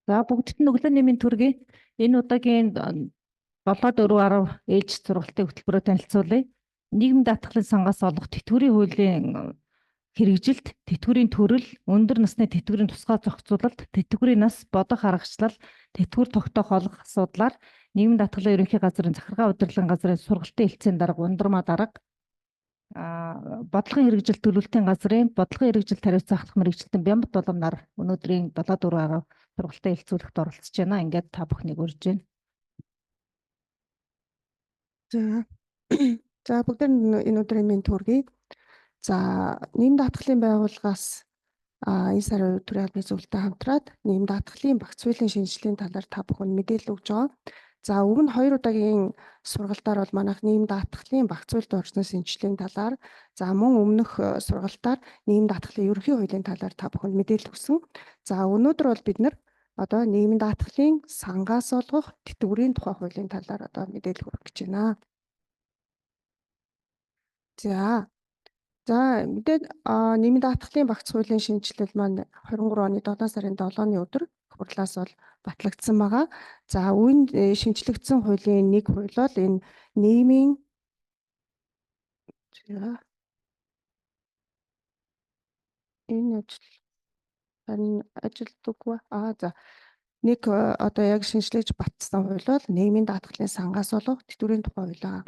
За бүгдд нь өглөө нэмийн төргий. Энэ удаагийн 7-4-10 ээлж сургалтын хөтөлбөрөөр танилцуулъя. Нийгэм даатгалын сангаас олох тэтгэврийн хуулийн хэрэгжилт, тэтгэврийн төрөл, өндөр насны тэтгэврийн тусгай зохицуулалт, тэтгэврийн нас, бодох аргачлал, тэтгэвэр тогтоох олох асуудлаар нийгэм даатгалын ерөнхий газрын захиргаа удирдлагын газрын сургалтын хэлтсийн дарга ундрмаа дарга бодлогын хэрэгжилт төлөвлөлтийн газрын бодлогын хэрэгжилт хариуцсан ахлах мэрэгчлэлтэн Бямбат Долом нар өнөөдрийн 7-4-10 сургалтын хэлцүүлэхт оролцож байна. Ингээд та бүхнийг урьж байна. За бүгдээр энэ өдрийн минь төргий. За нийгэм даатгалын байгууллагаас энэ сарын өдрийн албаны зөвлөлтөд хамтраад нийгэм даатгалын багц хуулийн шинжилгээний талаар та бүхэнд мэдээлэл өгж байгаа. За өмнө 2 удаагийн сургалтаар бол манайх нийгэм даатгалын багц хуульд орчны шинжилгээний талаар, за мөн өмнөх сургалтаар нийгэм даатгалын ерөнхий хуулийн талаар та бүхэнд мэдээлэл өгсөн. За өнөөдөр бол бид нар одоо нийгэм даатгалын сангаас олгох тэтгэврийн тухай хуулийн талаар одоо мэдээлэл хүргэх гэж байна. За мэдээд нийгмийн даатгалын багц хуулийн шинжилэл маань 23 оны 7 сарын 7-ны өдөр хурлаас бол батлагдсан байгаа. За үүнд шинжлэгдсэн хуулийн нэг хууль бол энэ нийгмийн энэ ажилтггүй. За нэг одоо яг шинжлэж батсан хууль бол нийгмийн даатгалын сангаас олох тэтгэврийн тухай хууль байгаа.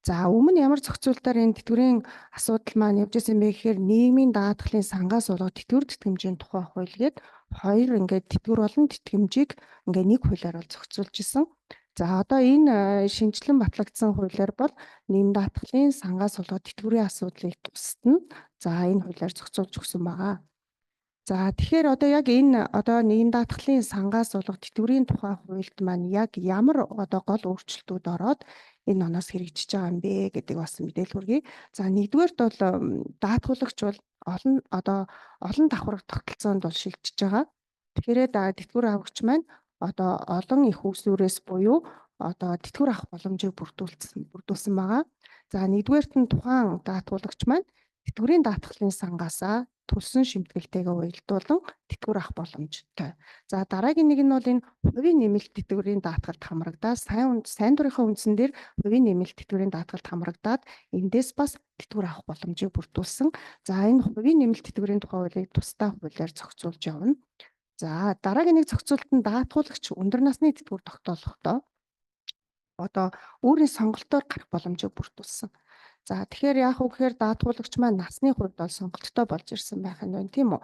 За өмнө ямар зохицуулалтаар энэ тэтгэврийн асуудал маань явж байсан бэ гэхээр нийгмийн даатгалын сангаас олох тэтгэвэр тэтгэмжийн тухай хууль гээд хоёр ингээд тэтгэвэр болон тэтгэмжийг ингээд нэг хуулиар бол зохицуулж исэн. За одоо энэ шинжилэн батлагдсан хуулиар бол нийгмийн даатгалын сангаас олох тэтгэврийн асуудлыг тусдна. За энэ хуулиар зохицуулж өгсөн байгаа. За тэгэхээр одоо яг энэ одоо нийгэм даатгалын сангаас олох тэтгэврийн тухай хуульд маань яг ямар одоо гол өөрчлөлтүүд ороод энэ оноос хэрэгжиж байгаа юм бэ гэдэг бас мэдээлэл хүргэе. За нэгдүгээрт бол даатгуулагч бол олон давхарга тогтолцоонд бол шилжиж байгаа. Тэгэхээр тэтгэвэр авагч маань одоо олон их усүрээс буюу одоо тэтгэвэр авах боломжийг бүрдүүлсэн байгаа. За нэгдүгээрт нь тухайн даатгуулагч маань тэтгэврийн даатгалын сангаасаа төлсөн шимтгэлтэйгээ уялдуулан тэтгэвэр авах боломжтой. За дараагийн нэг нь бол энэ хувийн нэмэлт тэтгэврийн даатгалд хамрагдаад сайн дурынхаа үндсэн дээр хувийн нэмэлт тэтгэврийн даатгалд хамрагдаад эндээс бас тэтгэвэр авах боломжийг бүрдүүлсэн. За энэ хувийн нэмэлт тэтгэврийн тухай хуулийг тусдаа хуулиар зохицуулж явна. За дараагийн нэг зохицуулалт нь даатгуулагч өндөр насны тэтгэвэр тогтоолохдоо одоо өөрийн сонголтоор гарах боломжийг бүрдүүлсэн. За тэгэхээр яах вэ гэхээр даатгуулагч маань насны хувьд бол сонголттой болж ирсэн байх нь байна, тийм үү?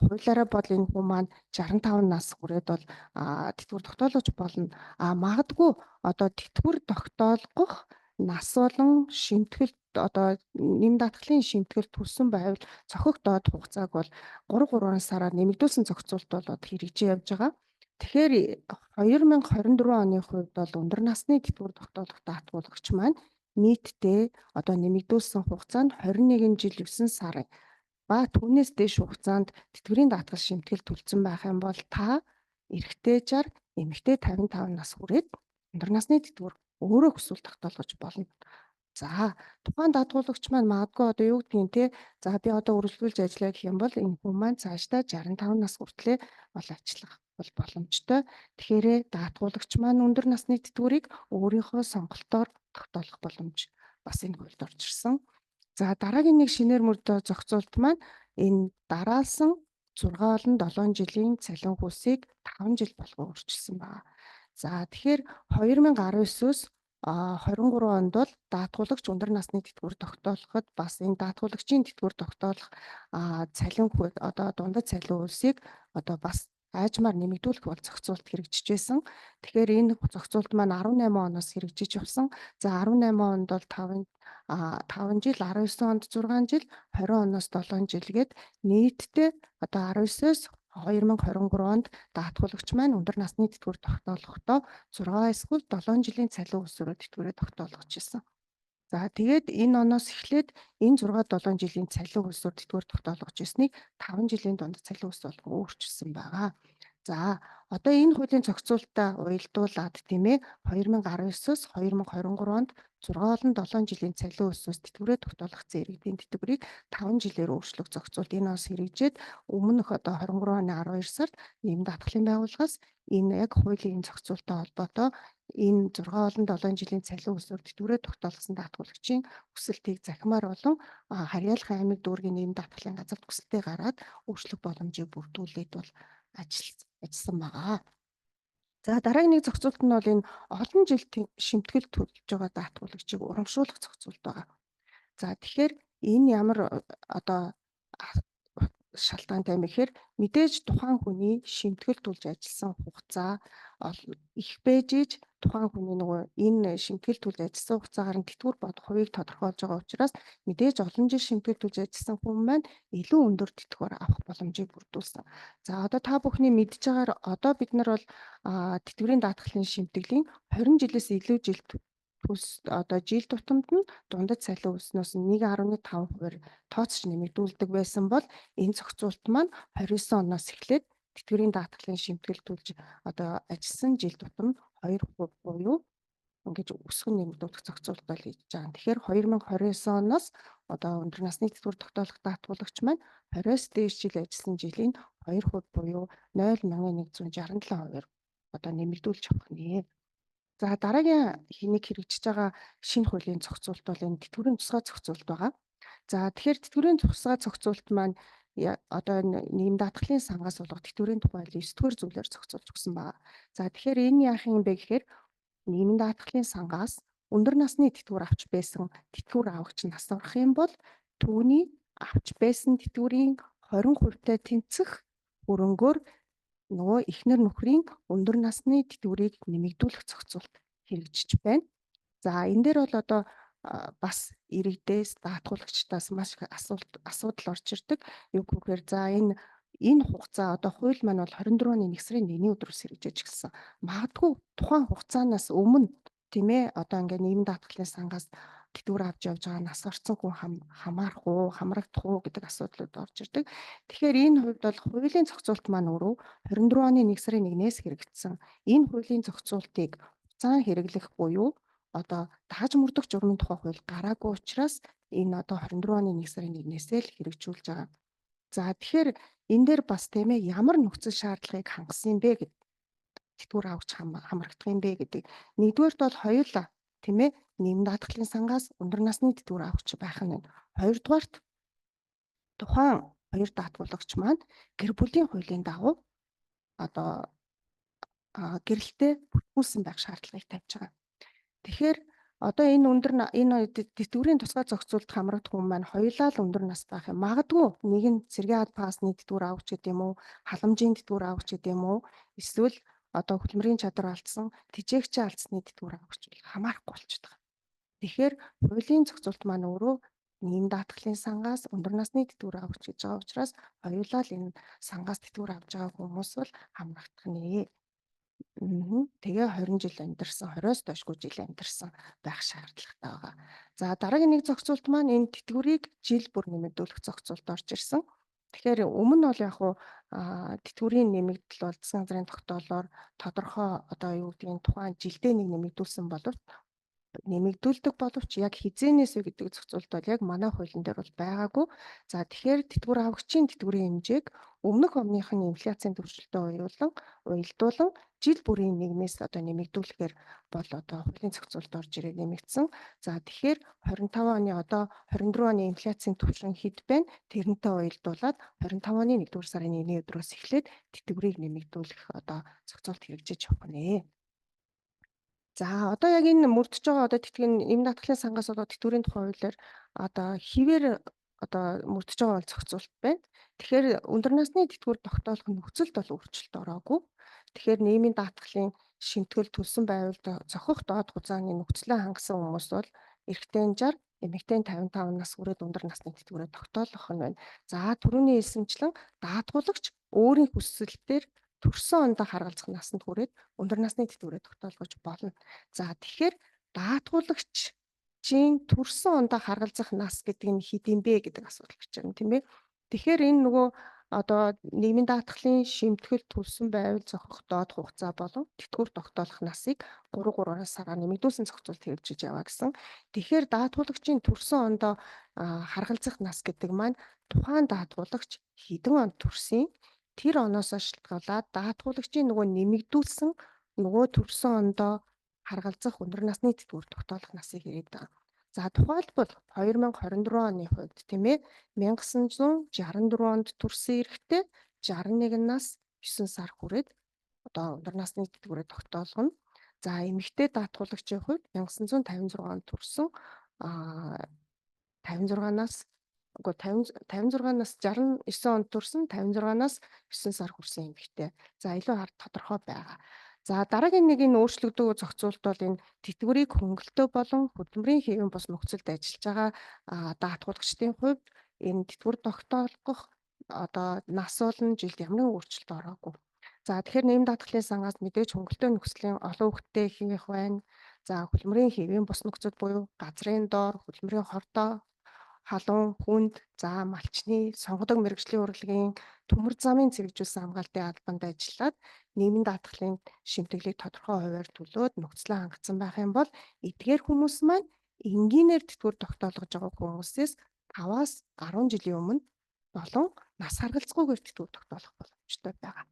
Хуулиараа бол энэ хүн маань 65 нас хүрээд бол тэтгэвэр тогтоолож болно. Магадгүй одоо тэтгэвэр тогтоолгох нас болон шимтгэлд одоо нэм даатгалын шимтгэл төлсөн байвал цохигдоод хугацааг бол 3 сараар нэмэгдүүлсэн зохицуулт болоод хэрэгжиж явж байгаа. Тэгэхээр 2024 оны хувьд бол өндөр насны тэтгэвэр тогтоолох даатгуулагч маань нийтдээ одоо нэмэгдүүлсэн хугацаа нь 21 жил 9 сар ба түүнээс дээш хугацаанд тэтгэврийн даатгал шимтгэл төлсөн байх юм бол та эрэгтэй 60, эмэгтэй 55 нас хүрээд өндөр насны тэтгэвэр өөрөө хүсвэл тогтоолгож болно. За тухайн даатгуулагч маань магадгүй одоо юу гэдгийг те за би одоо үргэлжлүүлж ажиллая гэх юм бол энэ хүн маань цаашдаа 65 нас хүртлээр бол ажиллах бол боломжтой. Тэгэхээр даатгуулагч маань өндөр насны тэтгэврийг өөрийнхөө сонголтоор тогтоолох боломж бас энэ хуульд орж ирсэн. За дараагийн нэг шинээр мөрдөө зохицуулт маань энэ дараалсан 6 болон 7 жилийн цалин хүйсийг 5 жил болгон өөрчилсөн байна. За тэгэхээр 2019-өөс 23 онд бол даатгуулагч өндөр насны тэтгэвэр тогтоолоход бас энэ даатгуулагчийн тэтгэвэр тогтоолох цалин хүйс одоо дундад цалин хүйсийг одоо бас аажмаар нэмэгдүүлэх бол зохицуулт хэрэгжиж байсан. Тэгэхээр энэ зохицуулт маань 18 оноос хэрэгжиж явсан. За 18 онд бол 5 жил, 19 онд 6 жил, 20 оноос 7 жил гээд нийтдээ одоо 19-оос 2023 онд даатгуулагч маань өндөр насны тэтгэвэр тогтоолохдоо 6 эсвэл 7 жилийн цалин хүйсээр тэтгэврээ тогтоолгож ирсэн. За тэгээд энэ оноос эхлээд энэ 6-7 жилийн цалин хүйсээр тэтгэвэр тогтоолгож ирснийг 5 жилийн дунд цалин хүйс болгон өөрчилсөн байгаа. За Одоо энэ хуулийн зохицуулалтаа уялдуулаад тийм ээ 2019-с 2023 онд 6 болон 7 жилийн цалин өснөөс тэтгэврээ тогтоолгоцсон иргэдийн тэтгэврийг 5 жилээр өөрчлөх зохицуулт энэ бас хэрэгжээд өмнөх одоо 23 оны 12 сард нийгмийн даатгалын байгууллагаас энэ яг хуулийн зохицуулалттай холбоотой энэ 6 болон 7 жилийн цалин өснөөр тэтгэврээ тогтоолгосон даатгалагчийн хүсэлтийг захимаар болон Харьяалах аймаг дүүргийн нийгмийн даатгалын газарт хүсэлтээ гаргаад өөрчлөх боломжийг бүрдүүлээд бол ажилласан байгаа. За дараагийн нэг зохицуулт нь бол энэ олон жил шимтгэл төлж байгаа даатгуулагчийг урамшуулах зохицуулт байгаа. За тэгэхээр энэ ямар одоо шалтгаантай юм гэхээр мэдээж тухайн хүний шимтгэл төлж ажилласан хугацаа их байж иж тухайн хүний нөгөө энэ шимтгэл төлж ажилласан хугацаагаар нь тэтгэвэр бодох хувийг тодорхойлж байгаа учраас мэдээж олон жил шимтгэл төлж ажилласан хүн маань илүү өндөр тэтгэвэр авах боломжийг бүрдүүлсэн. За одоо та бүхний мэдж байгаагаар одоо бид нар бол тэтгэврийн даатгалын шимтгэлийн 20 жилээс илүү жил одоо жил тутамд нь дундад цалин өснөөс нь 1.5% тооцож нэмэгдүүлдэг байсан бол энэ зохицуулт маань 29 оноос эхлээд тэтгэврийн даатгалын шимтгэл төлж одоо ажилласан жил тутам 2% буюу ингэж өсгөн нэмэгдүүлэх зохицуулт бол хийж байгаа. Тэгэхээр 2029 оноос одоо өндөр насны тэтгэвэр тогтоолох даатгуулагч маань 20-с дээш жил ажилласан жилийн 2% буюу 0.167% одоо нэмэгдүүлж авах нэ. За дараагийн нэг хэрэгжиж байгаа шинэ хуулийн зохицуулт бол энэ тэтгэврийн тусгай зохицуулт байгаа. За тэгэхээр тэтгэврийн тусгай зохицуулт маань одоо нийгэм даатгалын сангаас болгох тэтгэврийн тухай 9-р зүйлээр зохицуулж өгсөн байгаа. За тэгэхээр энэ яах юм бэ гэхээр нийгэм даатгалын сангаас өндөр насны тэтгэвэр авч байсан тэтгэвэр авагч нас орох юм бол түүний авч байсан тэтгэврийн 20% тэнцэх хөрөнгөөр нөгөө эхнэр нөхрийн өндөр насны тэтгэврийг нэмэгдүүлэх зохицуулт хэрэгжиж байна. За энэ дээр бол одоо бас иргэдээс даатгуулагчдаас маш их асуудал орж ирдэг. Юу гэхээр за энэ хугацаа одоо хууль маань бол 24 оны 1 сарын 1-ний өдрөөс хэрэгжиж эхэлсэн. Магадгүй тухайн хугацаанаас өмнө тийм ээ одоо ингээ нийгэм даатгалын сангаас тэтгэвэр авч явж байгаа нас орсон хүн хамаарах уу, хамрагдах уу гэдэг асуудлууд орж ирдэг. Тэгэхээр энэ хувьд бол хуулийн зохицуулт маань өөрөө 24 оны 1 сарын 1-ээс хэрэгжсэн. Энэ хуулийн зохицуултыг хугацаан хэрэглэх буюу одоо дааж мөрдөх журмын тухай хууль гараагүй учраас энэ одоо 24 оны 1 сарын 1-ээс л хэрэгжүүлж байгаа. За тэгэхээр энэ дээр бас тийм ээ ямар нөхцөл шаардлагыг хангасан юм бэ гэдэг тэтгэвэр авч хамрагдах юм бэ гэдэг. Нэгдүгээрт бол хоёулаа тийм ээ нийгэм даатгалын сангаас өндөр насны тэтгэвэр авахч байх нь. Хоёрдугаарт тухайн хоёр даатгуулагч маань гэр бүлийн хуулийн дагуу одоо гэрэлтэй бүртгүүлсэн байх шаардлагыг тавьж байгаа. Тэгэхээр одоо энэ тэтгэврийн тусгай зохицуулт хамрагдах хүн маань хоёулаа л өндөр нас байх юм. Магадгүй нэг нь цэргийн аль пасны тэтгэвэр авах гэдэг юм уу, халамжийн тэтгэвэр авах гэдэг юм уу, эсвэл одоо хөдөлмөрийн чадвар алдсан, тэжээгчийн алдсны тэтгэвэр авах гэж хамаарахгүй болчиход байгаа. Тэгэхээр хуулийн зохицуулт маань өөрөө нийгэм даатгалын сангаас өндөр насны тэтгэвэр авах гэж байгаа учраас хоёулаа л энэ сангаас тэтгэвэр авч байгаа хүмүүс бол хамрагдах нэ. Тэгээ 20 жил амьдарсан, 20-оос доошгүй жил амьдарсан байх шаардлагатай байгаа. За дараагийн нэг зохицуулт маань энэ тэтгэврийг жил бүр нэмэгдүүлэх зохицуулт орж ирсэн. Тэгэхээр өмнө нь бол яг хуу тэтгэврийн нэмэгдэл бол засгийн газрын тогтоолоор тодорхой одоо юу гэдгийг тухайн жилдээ нэг нэмэгдүүлсэн боловч нэмэгдүүлдэг боловч яг хизээнээс вэ гэдэг зохицуулт бол яг манай хуулийн дээр бол байгаагүй. За тэгэхээр тэтгэвэр авагчийн тэтгэврийн хэмжээг өмнөх omныхын инфляцийн төвшөлтөд уялдуулан жил бүрийн нэгнээс одоо нэмэгдүүлэхээр бол одоо хуулийн зохицуулт орж ирээд нэмэгдсэн. За тэгэхээр 25 оны одоо 24 оны инфляцийн түвшин хэд байна? Тэрнтэй уялдуулаад 25 оны 1-р сарын 1-ний өдрөөс эхлээд тэтгэврийг нэмэгдүүлэх одоо зохицуулт хэрэгжиж явах нэ. За одоо яг энэ мөрдөж байгаа одоо нийгэм даатгалын сангаас одоо тэтгэврийн тухай хуулиар одоо хിവэр одоо мөрдөж байгаа бол зохицуулт байна. Тэгэхээр өндөр насны тэтгэвэр тогтоолох нөхцөлд бол өөрчлөлт ороогүй. Тэгэхээр нийгмийн даатгалын шимтгэл төлсөн байвал зохих доод хугацааны нөхцөлөө хангасан хүмүүс бол эрэгтэй 60, эмэгтэй 55 нас хүрээд өндөр насны тэтгэврээ тогтоолох нь байна. За түрүүний хэлсэнчлэн даатгуулагч өөрийн хүсэлтээр төрсөн ондоо харгалзах насанд хүрээд өндөр насны тэтгэврээ тогтоолгож болно. За тэгэхээр даатгуулагчийн төрсөн ондоо харгалзах нас гэдэг нь хэд юм бэ гэдэг асуудал гарч ирнэ тийм ээ. Тэгэхээр энэ нөгөө одоо нийгмийн даатгалын шимтгэл төлсөн байвал зохих доод хугацаа болон тэтгэвэр тогтоолох насыг 3 сараар нэмэгдүүлсэн зохицуулт хэрэгжиж яваа гэсэн. Тэгэхээр даатгуулагчийн төрсөн ондоо харгалзах нас гэдэг маань тухайн даатгуулагч хэдэн онд төрсөн тэр оноос шалтгаалаад даатгуулагчийн нөгөө нэмэгдүүлсэн нөгөө төрсөн ондоо харгалзах өндөр насны тэтгэвэр тогтоолох насыг ирээд байгаа. За тухайлбал 2024 оны хувьд тийм ээ 1964 онд төрсэн эрэгтэй 61 нас 9 сар хүрээд одоо өндөр насны тэтгэврээ тогтоолгоно. За эмэгтэй даатгуулагчийн хувьд 1956 онд төрсэн 56 нас үгүй 56 нас 69 онд төрсэн 56 нас 9 сар хүрсэн эмэгтэй. За илүү тодорхой байгаа. За дараагийн нэг энэ өөрчлөгдөв зохицуулт бол энэ тэтгэврийг хөнгөлөлтөө болон хөдөлмөрийн хэвийн бус нөхцөлд ажиллаж байгаа даатгуулагчдын хувьд энэ тэтгэвэр тогтоолгох одоо нас болон жилд ямар нэгэн өөрчлөлт ороогүй. За тэгэхээр нэм даатгалын сангаас мэдээж хөнгөлөлтөө нөхцөлийн олон хүүхэдтэй хийх байна. За хөдөлмөрийн хэвийн бус нөхцөл буюу газрын доор, хөдөлмөрийн хордоо, халуун, хүнд, за малчны, сонгодог мэрэгжлийн урлагийн төмөр замын цэвэржүүлсэн хамгаалтын албанд ажиллаад нийгмийн даатгалын шимтгэлийг тодорхой хувиар төлөөд нөхцөлөө хангацсан байх юм бол эдгээр хүмүүс маань энгийнээр тэтгэвэр тогтоолгож байгаа хүмүүсээс 5-аас 10 жилийн өмнө болон нас харгалзахгүйгээр тэтгэвэр тогтоолох боломжтой байгаа.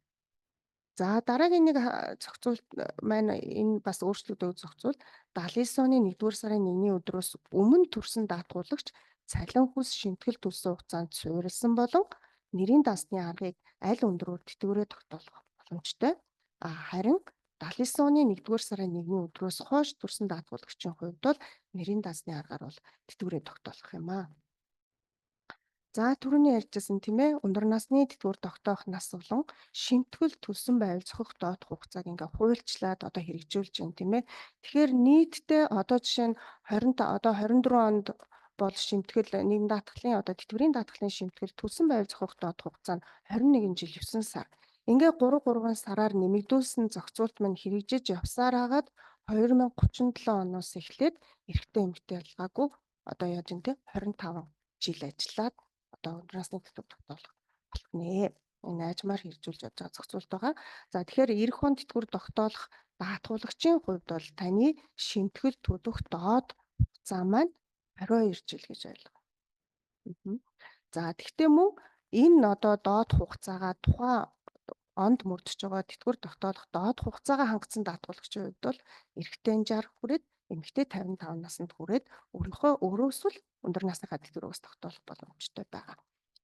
За дараагийн нэг зохицуулт маань энэ бас өөрчлөгдөв зохицуулт 79 оны 1-р сарын 1-ний өдрөөс өмнө төрсэн даатгуулагч цалин хүс шимтгэл төлсөн хугацаанд суурилсан болон нэрийн дансны аргыг аль өндрөөр тэтгэврээ тогтоолох боломжтой. Харин 79 оны 1-р сарын 1-ний өдрөөс хойш төрсэн даатгуулагчийн хувьд бол нэрийн дансны аргаар бол тэтгэврээ тогтоолох юм аа. За түрүүний ярьжсэн тийм ээ өндөр насны тэтгэвэр тогтоох нас болон шимтгэл төлсөн байвал зохих доод хугацааг ингээ хуульчлаад одоо хэрэгжүүлж байна тийм ээ. Тэгэхээр нийтдээ одоо жишээ нь 24 онд бол шимтгэл нийгэм даатгалын одоо тэтгэврийн даатгалын шимтгэл төлсөн байвал зохих доод хугацаа нь 21 жил 9 сар. Ингээ 3 сараар нэмэгдүүлсэн зохицуулт маань хэрэгжиж явсаар хагаад 2037 оноос эхлээд эрэгтэй эмэгтэй ялгаагүй одоо яаж юм те 25 жил ажиллаад одоо өндөр насны тэтгэвэр тогтоолох болох нэ. Энэ наажмаар хэрэгжүүлж явж байгаа зохицуулт байгаа. За тэгэхээр эх он тэтгэвэр тогтоолох даатгуулагчийн хувьд бол таны шимтгэл төлөх доод хугацаа маань 22 жил гэж ойлгоо. За тэгтээ мөн энэ одоо доод хугацаагаа тухайн онд мөрдөж байгаа тэтгэвэр тогтоолох доод хугацаагаа хангасан даатгуулагчийн хувьд бол эрэгтэй 60 хүрээд эмэгтэй 55 наснд хүрээд өөрөөсөө өндөр насныхаа тэтгэврээс тогтоолох боломжтой байгаа.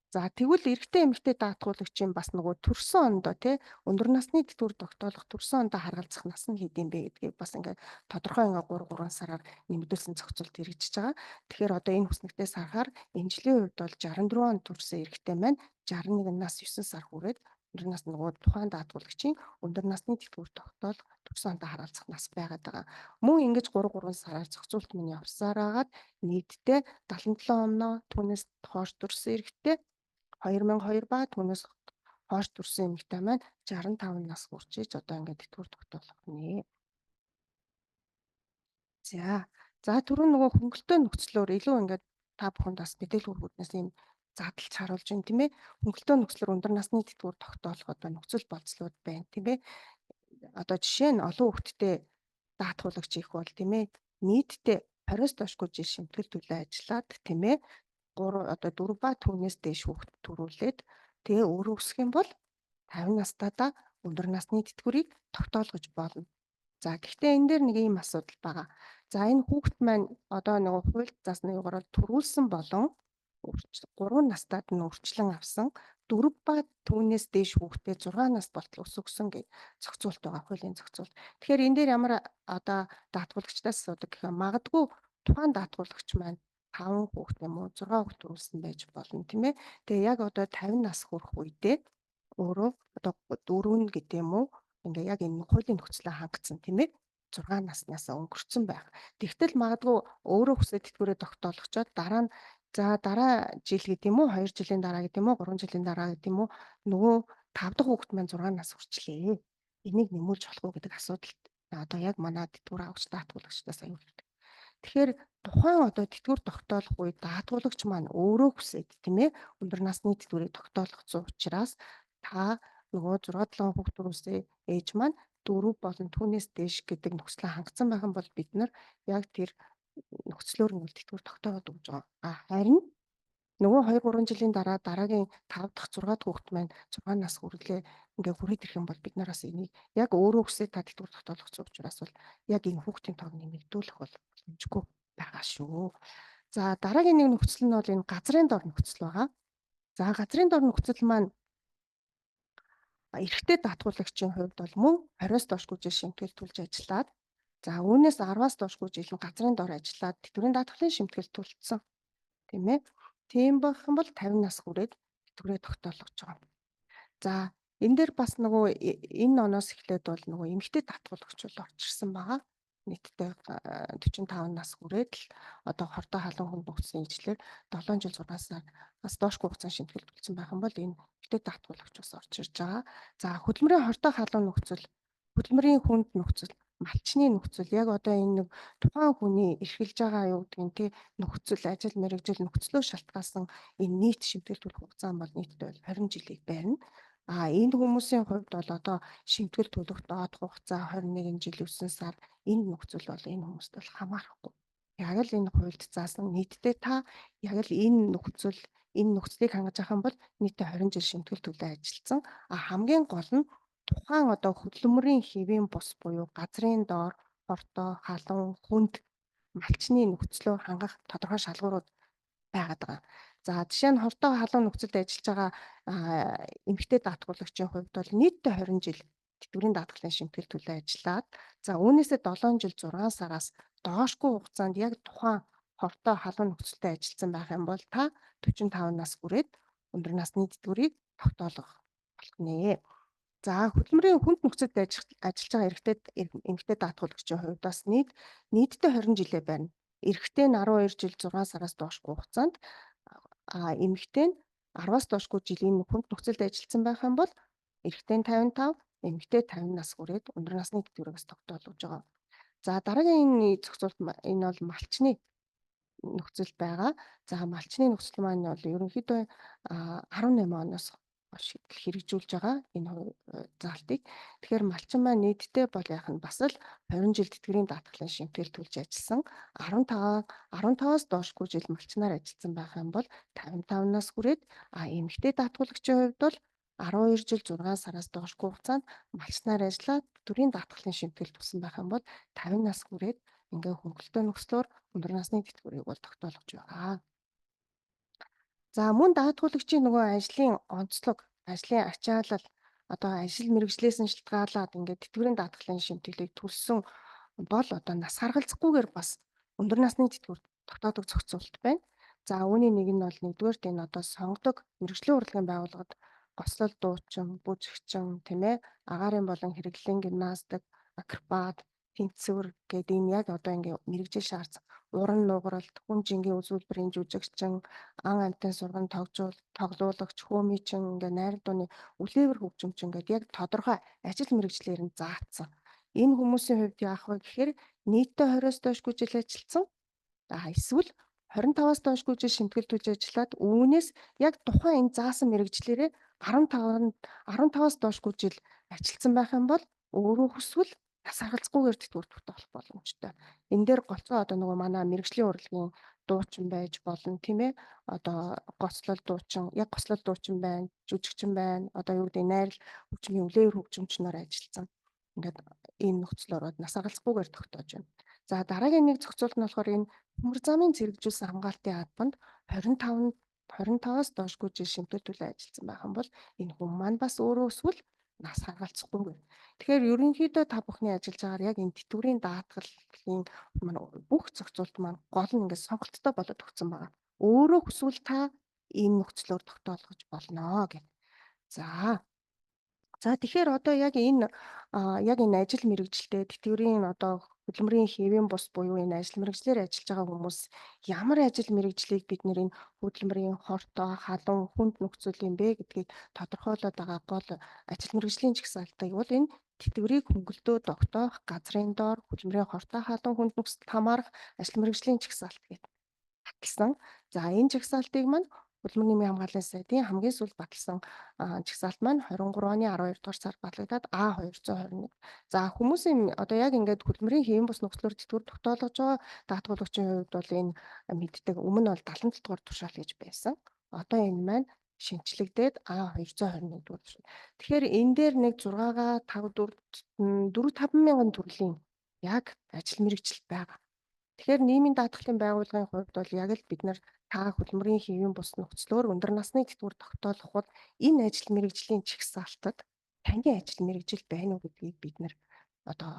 За тэгвэл эрэгтэй эмэгтэй даатгуулагчийн бас нөгөө төрсөн ондоо тий өндөр насны тэтгэвэр тогтоолох төрсөн ондоо харгалзах нас нь хэд юм бэ гэдгийг бас ингээд тодорхой ингээ 3 сараар нэмэгдүүлсэн зохицуулт хэрэгжиж байгаа. Тэгэхээр одоо энэ хүснэгтээс харахаар энэ жилийн хувьд бол 64 онд төрсэн эрэгтэй маань 61 нас 9 сар хүрээд өндөр нас нөгөө тухайн даатгуулагчийн өндөр насны тэтгэвэр тогтоолох төрсөн ондоо харгалзах нас байгаад байгаа. Мөн ингэж 3 сараар зохицуулт минь явсаар хагаад нийтдээ 77 оноо түүнээс хойш төрсэн эрэгтэй 2002 ба түүнээс хойш төрсэн эмэгтэй маань 65 нас хүрчиж одоо ингээд тэтгэвэр тогтоолох нэ. За түрүүн нөгөө хөнгөлөлтөө нөхцлөөр илүү ингээд та бүхэнд бас мэдээлэл хүргэнээс юм задлж харуулж байна тийм ээ. Хөнгөлөлтөө нөхцлөөр өндөр насны тэтгэвэр тогтоолох одоо нөхцөл болцлууд байна тийм ээ. Одоо жишээ нь олон хүүхэдтэй даатгуулагч их бол тийм ээ. Нийтдээ 20-с доошгүй жил шимтгэл төлөө ажиллаад тийм ээ. 4 ба түүнээс дээш хүүхэд төрүүлээд тэгээ өөрөө өсөх юм бол 50 настайдаа өндөр насны тэтгэврийг тогтоолгож болно. За гэхдээ энэ дээр нэг ийм асуудал байгаа. За энэ хүүхэд маань одоо нөгөө хууль заасны югаар төрүүлсэн болон 3 настайд нь үрчлэн авсан 4 ба түүнээс дээш хүүхдээ 6 нас болтол өсөгсөн гэж зохицуулт байгаа хуулийн зохицуулт. Тэгэхээр энэ дээр ямар одоо даатгуулагчдаас асуудаг гэх юм магадгүй тухайн даатгуулагч маань 5 хүүхэд юм уу 6 хүүхэд төрүүлсэн байж болно тийм ээ. Тэгээ яг одоо 50 нас хүрэх үедээ өөрөө одоо 4 гэдэг юм уу ингээ яг энэ хуулийн нөхцөлөө хангацсан тийм ээ 6 наснаас өнгөрцөн байх. Тэгтэл магадгүй өөрөө хүсэж тэтгэврээ тогтоолгочоод дараа нь за дараа жил гэдэг юм уу 2 жилийн дараа гэдэг юм уу 3 жилийн дараа гэдэг юм уу нөгөө 5 дахь хүүхэд маань 6 нас хүрчлээ. Энийг нэмүүлж болох уу гэдэг асуудал одоо яг манай тэтгэвэр авагч даатгуулагчдаас аюул. Тэгэхээр тухайн одоо тэтгэвэр тогтоолох үед даатгуулагч маань өөрөө хүсээд тийм ээ өндөр насны тэтгэврийг тогтоолох учраас та нөгөө 6-7 хүүхдүүд үсээ ээж маань 4 болон түүнээс дээш гэдэг нөхцөлөд хангацсан байх юм бол бид нар яг тэр нөхцлөөр нь тэтгэвэр тогтооод өгж байгаа. Харин нөгөө 2-3 жилийн дараа дараагийн 5 дахь 6 дахь хүүхэд маань 6 нас хүрлээ ингээ хүрээд ирэх юм бол бид нараас энийг яг өөрөө хүсээд та тэтгэвэр тогтоолгосон учраас бол яг энэ хүүхдийн тоог нэмэгдүүлэх бол боломжгүй байгаа шүү. За дараагийн нэг нөхцөл нь бол энэ газрын дор нөхцөл байгаа. За газрын дор нөхцөл маань эрэгтэй даатгуулагчийн хувьд бол мөн 20-с доошгүй жил шимтгэл төлж ажиллаад за үүнээс 10-аас доошгүй жил нь газрын дор ажиллаад тэтгэврийн даатгалын шимтгэл төлцсөн. Тийм ээ. Тийм байх юм бол 50 нас хүрээд тэтгэврээ тогтоолгож байгаа. За энэ дээр бас нөгөө энэ оноос эхлээд бол нөгөө эмэгтэй татгуулагч бол орчирсан байгаа. Нийтдээ 45 нас хүрээд л одоо хордоо халуун хүнд нөхцөлийн ижлэр 7 жил 6 сараас доошгүй хугацаанд шимтгэл төлсөн байх юм бол энэ эмэгтэй татгуулагч бас орчирж байгаа. За хөдөлмөрийн хордоо халуун нөхцөл, хөдөлмөрийн хүнд нөхцөл, малчны нөхцөл яг одоо энэ нэг тухайн хүний эрхэлж байгаа юу гэдгийг тий нөхцөл, ажил мэргэжил нөхцлөө шалтгаалсан энэ нийт шимтгэл төлөх хугацаа бол нийтдээ 20 жилийг барина. Энэ хүмүүсийн хувьд бол одоо шимтгэл төлөх доод хугацаа 21 жил 9 сар энэ нөхцөл бол энэ хүмүүст бол хамаарахгүй. Яг л энэ хуульд заасан нийтдээ та яг л энэ нөхцөлийг хангаж авах юм бол нийтдээ 20 жил шимтгэл төлөө ажилласан. Хамгийн гол нь тухайн одоо хөдөлмөрийн хэвийн бус буюу газрын доор, хордоо, халуун, хүнд, малчны нөхцлөө хангах тодорхой шалгуурууд байгаад байгаа. За жишээ нь хордоо халуун нөхцөлд ажиллаж байгаа эмэгтэй даатгуулагчийн хувьд бол нийтдээ 20 жил тэтгэврийн даатгалын шимтгэл төлөө ажиллаад за үүнээсээ 7 жил 6 сараас доошгүй хугацаанд яг тухайн хордоо халуун нөхцөлдөө ажилласан байх юм бол та 45 нас хүрээд өндөр насны тэтгэврийг тогтоолгох болох нэ. За хөдөлмөрийн хүнд нөхцөлд ажиллаж байгаа эмэгтэй даатгуулагчийн хувьд бас нийтдээ 20 жилээ байна. Эрэгтэй нь 12 жил 6 сараас доошгүй хугацаанд эмэгтэй нь 10-аас доошгүй жилийн хүнд нөхцөлд ажилласан байх юм бол эрэгтэй нь 55, эмэгтэй 50 нас хүрээд өндөр насны тэтгэврээс тогтоолгож байгаа. За дараагийн энэ зохицуулт энэ бол малчны нөхцөл байгаа. За малчны нөхцөл маань бол ерөнхийдөө 18 оноос хэрэгжүүлж байгаа энэ заалтыг. Тэгэхээр малчин маань нийтдээ бол яг нь бас л 20 жил тэтгэврийн даатгалын шимтгэл төлж ажилласан. 15-аас доошгүй жил малчнаар ажилласан байх юм бол 55 нас хүрээд эмэгтэй даатгуулагчийн хувьд бол 12 жил 6 сараас доошгүй хугацаанд малчнаар ажиллаад тэтгэврийн даатгалын шимтгэл төлсөн байх юм бол 50 нас хүрээд ингээ хөнгөлөлтөө нөхцлөөр өндөр насны тэтгэврийг бол тогтоолгож байгаа. За мөн даатгуулагчийн нөгөө ажлын онцлог, ажлын ачаалал, одоо ажил мэргэжлээс нь шалтгаалаад ингээд тэтгэврийн даатгалын шимтгэлийг төлсөн бол одоо нас харгалзахгүйгээр бас өндөр насны тэтгэвэр тогтоодог зохицуулт байна. За үүний нэг нь бол нэгдүгээрт энэ одоо сонгодог мэргэжлийн урлагийн байгууллагад гослол дуучин, бүжигчин, тийм ээ, агаарын болон хэрэглэлийн гимнастик, акробат, тэнцвэр гэдэг энэ яг одоо ингээд мэргэжил шаардсан уран нугаралт, хүн жингийн үзүүлбэрийн жүжигчин, ан амтын сурган тоглуулагч, хөөмийчин, ингээд найраг дууны үлээвэр хөгжимчин гэдэг яг тодорхой ажил мэргэжлэр нь заасан. Энэ хүмүүсийн хувьд яах вэ гэхээр нийтдээ 20-оос доошгүй жил ажилласан. Эсвэл 25-аас доошгүй жил шимтгэл төлж ажиллаад үүнээс яг тухайн энэ заасан мэргэжлэрээ 15-аас доошгүй жил ажилласан байх юм бол өөрөө хүсвэл нас харгалзахгүйгээр тэтгэвэр тогтоох боломжтой. Энэ дээр голцоо одоо нөгөө манай мэргэжлийн урлагийн дуучин байж болно тийм ээ. Одоо гослол дуучин, яг гослол дуучин байна, жүжигчин байна. Одоо юу гэдэг найрал хөгжмийн үлээвэр хөгжимчнөр ажилласан. Ингээд энэ нөхцөл ороод нас харгалзахгүйгээр тогтоож байна. За дараагийн нэг зохицуулт нь болохоор энэ хөмөр замын зэрэгжүүлсэн хамгаалтын албанд 25-аас доошгүй жил шимтгэл төлөө ажилласан байх юм бол энэ хүн маань бас өөрөө эсвэл нас харгалзахгүйгээр. Тэгэхээр ерөнхийдөө та бүхний ажиллаж байгаагаар яг энэ тэтгэврийн даатгалын маань бүх зохицуулт маань гол нь ингээд сонголттой болоод өгсөн байгаа. Өөрөө хүсвэл та энэ нөхцлөөр тогтоолгож болно гэх. За тэгэхээр одоо яг энэ ажил мэргэжилтэд тэтгэврийн одоо хөдөлмөрийн хэвийн бус буюу энэ ажил мэргэжлэр ажиллаж байгаа хүмүүс ямар ажил мэргэжлийг бид нэр энэ хөдөлмөрийн хордоо, халуун, хүнд нөхцөл юм бэ гэдгийг тодорхойлоод байгаа гол ажил мэргэжлийн жагсаалтыг бол энэ тэтгэврийг хөнгөлтөө тогтоох, газрын дор, хөдөлмөрийн хортой хаалан хүнд нөхцөлд хамаарах ажил мэргэжлийн чагсаалт гэдэг баталсан. За энэ чагсаалтыг маань Хөдөлмөрийн нийгмийн хамгааллын сайдын хамгийн сүүлд баталсан чагсаалт маань 23 оны 12 дугаар сард батлагдаад А221. За хүмүүсийн одоо яг ингээд хөдөлмөрийн хэвийн бус нөхцлөөр тэтгэвэр тогтоолгож байгаа даатгуулагчийн хувьд бол энэ мэддэг өмнө бол 77 дугаар тушаал гэж байсан. Одоо энэ маань шинчлэгдээд А221 дугаар тушаал. Тэгэхээр энэ дээр нэг 6-гаа 5 4-5 мянган төрлийн яг ажил мэргэжил байгаа. Тэгэхээр нийгмийн даатгалын байгууллагын хувьд бол яг л бид нар та хөдөлмөрийн хэвийн бус нөхцлөөр өндөр насны тэтгэвэр тогтоолох бол энэ ажил мэргэжлийн чагсаалтад таны ажил мэргэжил байна уу гэдгийг бид нар одоо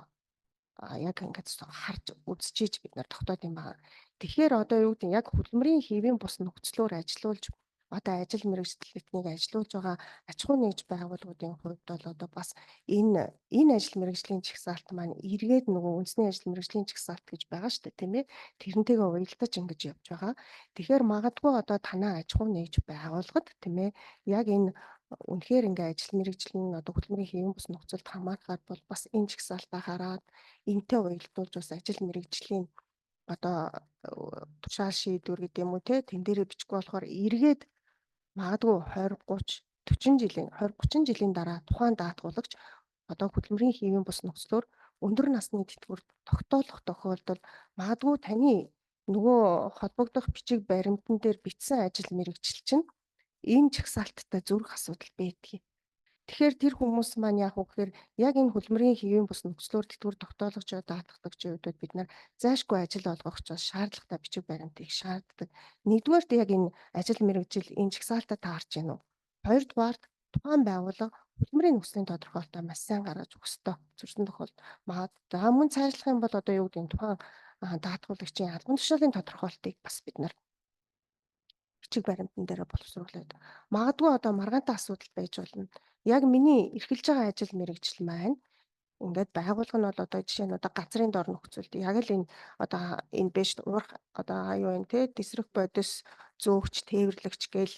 яг ингээд харж үзчихэж бид нар тогтоод юм байна. Тэгэхээр одоо юу гэдэг яг хөдөлмөрийн хэвийн бус нөхцлөөр ажилуулж одоо ажил мэргэжлэлтнийг ажилуулж байгаа аж ахуй нэгж байгууллагуудын хувьд бол одоо бас энэ ажил мэргэжлийн чагсаалт маань эргээд нөгөө үндэсний ажил мэргэжлийн чагсаалт гэж байгаа шүү дээ, тийм ээ. Тэрнтэйгээ уялдаж ингэж явж байгаа. Тэгэхээр магадгүй одоо танаа аж ахуй нэгж байгууллагад тийм ээ яг энэ үнэхээр ингээ ажил мэргэжлийн одоо хөдөлмөрийн хэвийн бус нөхцөлд хамаарахад бол бас энэ чагсаалтаа хараад энтэй уялдуулж бас ажил мэргэжлийн одоо тушаал шийдвэр гэдэг юм уу тэн дээрээ бичихгүй болохоор эргээд магадгүй 20 30 жилийн дараа тухайн даатгуулагч одоо хөдөлмөрийн хэвийн бус нөхцлөөр өндөр насны тэтгэвэр тогтоолох тохиолдолд магадгүй таны нөгөө холбогдох бичиг баримтан дээр бичсэн ажил мэргэжил чинь энэ чагсаалттай зүрх асуудал байдгийг. Тэгэхээр тэр хүмүүс маань яах вэ гэхээр яг энэ хөдөлмөрийн хэвийн бус нөхцлөөр тэтгэвэр тогтоолгож даатгагдагчийн хувьд бид нар зайлшгүй ажил олгох ч шаардлагатай бичиг баримтыг шаарддаг. Нэгдүгээрт яг энэ ажил мэргэжил энэ чагсаалтаа таарч гэнэ үү? Хоёрдугаарт тухайн байгууллага хөдөлмөрийн нөхцөлийн тодорхойлолтоо маш сайн гаргаж өгөх ёстой. Зөрчил тохиолдолд магадгүй мөн цаашлах юм бол одоо юу гэдэг нь тухайн даатгуулагчийн албан тушаалын тодорхойлолтыг бас бид нар бичиг баримтан дээр боловсруулад магадгүй одоо маргаантай асуудал байж болно. Яг миний эрхэлж байгаа ажил мэргэжил маань ингээд байгуулга нь бол одоо жишээ нь одоо газрын дор нөхцөлд яг л энэ одоо энэ биш уурах одоо юу юм те тесрэх бодис зөөгч тээвэрлэгч гээл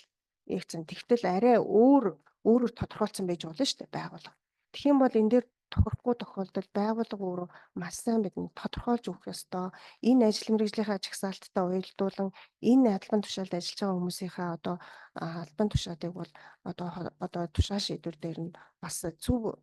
ягцэн тэгтэл арай өөрөөр тодорхойлсон байж болно шүү дээ байгуулга. Тэгэх юм бол энэ дээр тохирохгүй тохиолдолд байгууллага өөрөө маш сайн бидэнд тодорхойлж өгөх ёстой. Энэ ажил мэргэжлийнхаа чагсаалттай уялдуулан энэ албан тушаалд ажиллаж байгаа хүмүүсийнхаа одоо албан тушаалыг бол одоо тушаал шийдвэр дээр нь бас зөв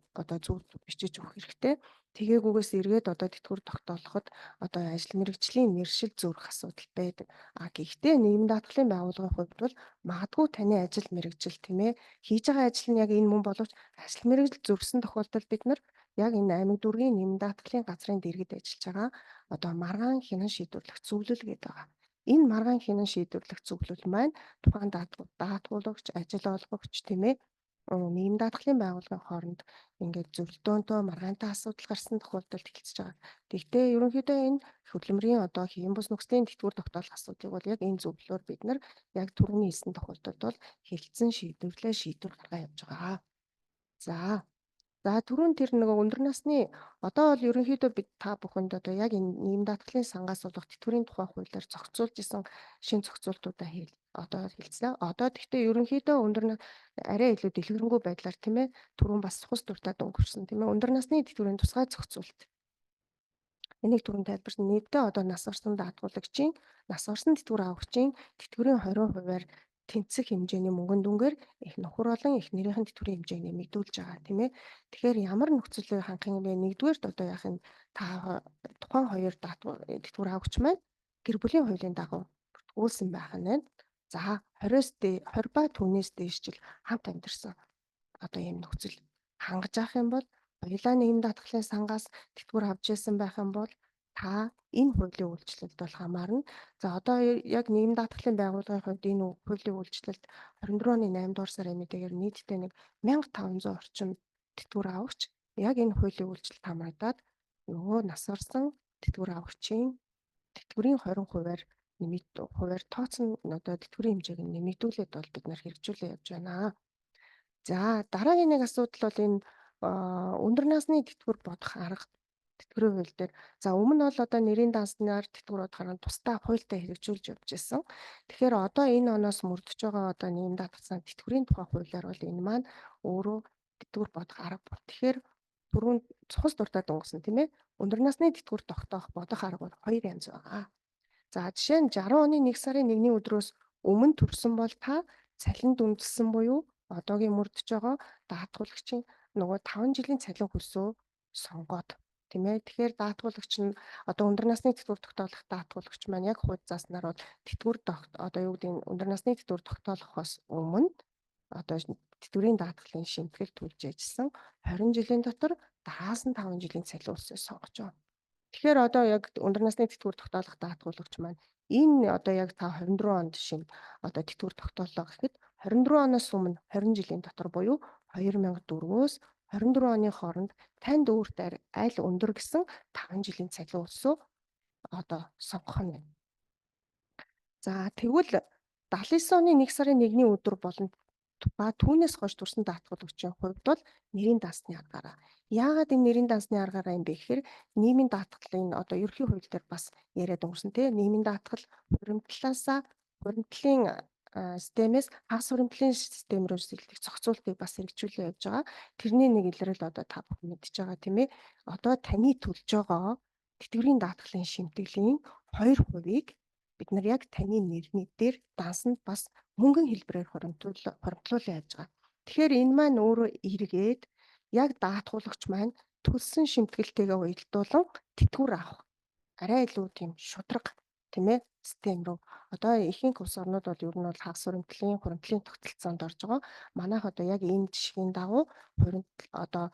бичиж өгөх хэрэгтэй. Тэгээгүйгээс эргээд одоо тэтгэвэр тогтоолоход одоо ажил мэргэжлийн нэршил зөрөх асуудал байдаг. Гэхдээ нийгмийн даатгалын байгууллагын хувьд бол магадгүй таны ажил мэргэжил тийм ээ хийж байгаа ажил нь яг энэ мөн боловч ажил мэргэжил зөрсөн тохиолдолд бид нар яг энэ аймаг дүүргийн нийгмийн даатгалын газрын дэргэд ажиллаж байгаа одоо маргаан хянан шийдвэрлэх зөвлөл гэдэг байгаа. Энэ маргаан хянан шийдвэрлэх зөвлөл маань тухайн даатгуулагч, ажил олгогч тийм ээ нийгмийн даатгалын байгууллагын хооронд ингээд зөвлөлтөөнтөө маргаантай асуудал гарсан тохиолдолд хэлцэж байгаа. Тэгвэл ерөнхийдөө энэ хөдөлмөрийн одоо хэвийн бус нөхцөлийн тэтгэвэр тогтоолох асуудлыг бол яг энэ зөвлөлөөр бид нар яг түрүүний хэлсэн тохиолдолд бол хэлэлцэн шийдвэр гаргаа явж байгаа. За түрүүн тэр нөгөө өндөр насны одоо бол ерөнхийдөө бид та бүхэнд одоо яг энэ нийгмийн даатгалын сангаас болох тэтгэврийн тухай хуулиар зохицуулж исэн шинэ зохицуултуудаа хэлцлээ. Одоо тэгтээ ерөнхийдөө арай илүү дэлгэрэнгүй байдлаар тийм ээ түрүүн бас сухас дуртад өнгөрсөн тийм ээ өндөр насны тэтгэврийн тусгай зохицуулт. Энийг түрүүн тайлбарсан нийтдээ одоо нас орсон даатгуулагчийн нас орсон тэтгэвэр авагчийн тэтгэврийн 20%-аар тэнцэх хэмжээний мөнгөн дүнгээр их нөхөр болон их нэрийнхэн тэтгэврийн хэмжээг нэмэгдүүлж байгаа тийм ээ. Тэгэхээр ямар нөхцөлөөр хангах юм бэ? Нэгдүгээрт одоо яах нь та тухайн хоёр тэтгэвэр авагч маань гэр бүлийн хуулийн дагуу бүртгүүлсэн байх нь байна. За 20 ба түүнээс дээш жил хамт амьдарсан одоо ийм нөхцөл хангаж авах юм бол хоёулаа нийгмийн даатгалын сангаас тэтгэвэр авч ирсэн байх юм бол та энэ хуулийн үйлчлэлд бол хамаарна. За одоо яг нийгмийн даатгалын байгууллагын хувьд энэ хуулийн үйлчлэлд 24 оны 8 дугаар сарын мэдээгээр нийтдээ нэг 1500 орчим тэтгэвэр авагч яг энэ хуулийн үйлчлэлд хамрагдаад нөгөө нас орсон тэтгэвэр авагчийн тэтгэврийн 20%-аар хуваар тооцсон одоо тэтгэврийн хэмжээг нэмэгдүүлээд бол бид нар хэрэгжүүлээ явж байна. За дараагийн нэг асуудал бол энэ өндөр насны тэтгэвэр бодох арга тэтгэврийн хууль дээр за өмнө нь бол одоо нэрийн данснаар тэтгэвэр бодохоор тусдаа хуультай хэрэгжүүлж явж байсан. Тэгэхээр одоо энэ оноос мөрдөж байгаа одоо нийгмийн даатгалын тэтгэврийн тухай хуулиар бол энэ маань өөрөө тэтгэвэр бодох арга бол тэгэхээр түрүүнд цус дуртай дунгасан тийм ээ. Өндөр насны тэтгэврт тогтоох бодох арга бол хоёр янз байгаа. За жишээ нь 60 оны 1 сарын 1-ний өдрөөс өмнө төрсөн бол та цалин дүндэлсэн буюу одоогийн мөрдөж байгаа даатгуулагчийн нөгөө 5 жилийн цалин хөлсөө сонгоод тийм ээ. Тэгэхээр даатгуулагч нь одоо өндөр насны тэтгэвэр тогтоолох даатгуулагч маань яг хууль зааснаар бол одоо юу гэдэг нь өндөр насны тэтгэвэр тогтоолохоос өмнө одоо тэтгэврийн даатгалын шимтгэл төлж ажилласан 20 жилийн дотор дараас нь 5 жилийн цалин хөлсөө сонгож байгаа. Тэгэхээр одоо яг өндөр насны тэтгэвэр тогтоолох даатгуулагч маань энэ одоо яг та 24 онд одоо тэтгэвэр тогтоолоо гэхэд 24 оноос өмнө 20 жилийн дотор буюу 2004-өөс 24 оны хооронд танд өөртөө аль өндөр гэсэн 5 жилийн цалин хөлсөө одоо сонгох нь байна. За тэгвэл 79 оны 1 сарын 1-ний өдөр болон түүнээс хойш төрсэн даатгуулагчийн хувьд бол нэрийн дансны аргаараа. Яагаад энэ нэрийн дансны аргаараа юм бэ гэхээр нийгмийн даатгалын одоо ерөнхий хууль дээр бас яриад өнгөрсөн тийм нийгмийн даатгал хуримтлалын системээс хагас хуримтлалын систем рүү шилжих зохицуултыг бас хэрэгжүүлээ явж байгаа. Тэрний нэг илрэл одоо та бүхэн мэдж байгаа тийм ээ. Одоо таны төлж байгаа тэтгэврийн даатгалын шимтгэлийн 2%-ийг бид нар яг таны нэрний дээр дансанд бас мөнгөн хэлбэрээр хуримтлуулан явж байгаа. Тэгэхээр энэ маань өөрөө эргээд яг даатгуулагч маань төлсөн шимтгэлтэйгээ уялдуулан тэтгэвэр авах арай илүү тийм шударга тийм ээ систем рүү одоо ихэнх улс орнууд бол ер нь бол хагас хуримтлалын тогтолцоонд орж байгаа. Манайх одоо яг энэ жишгийн дагуу одоо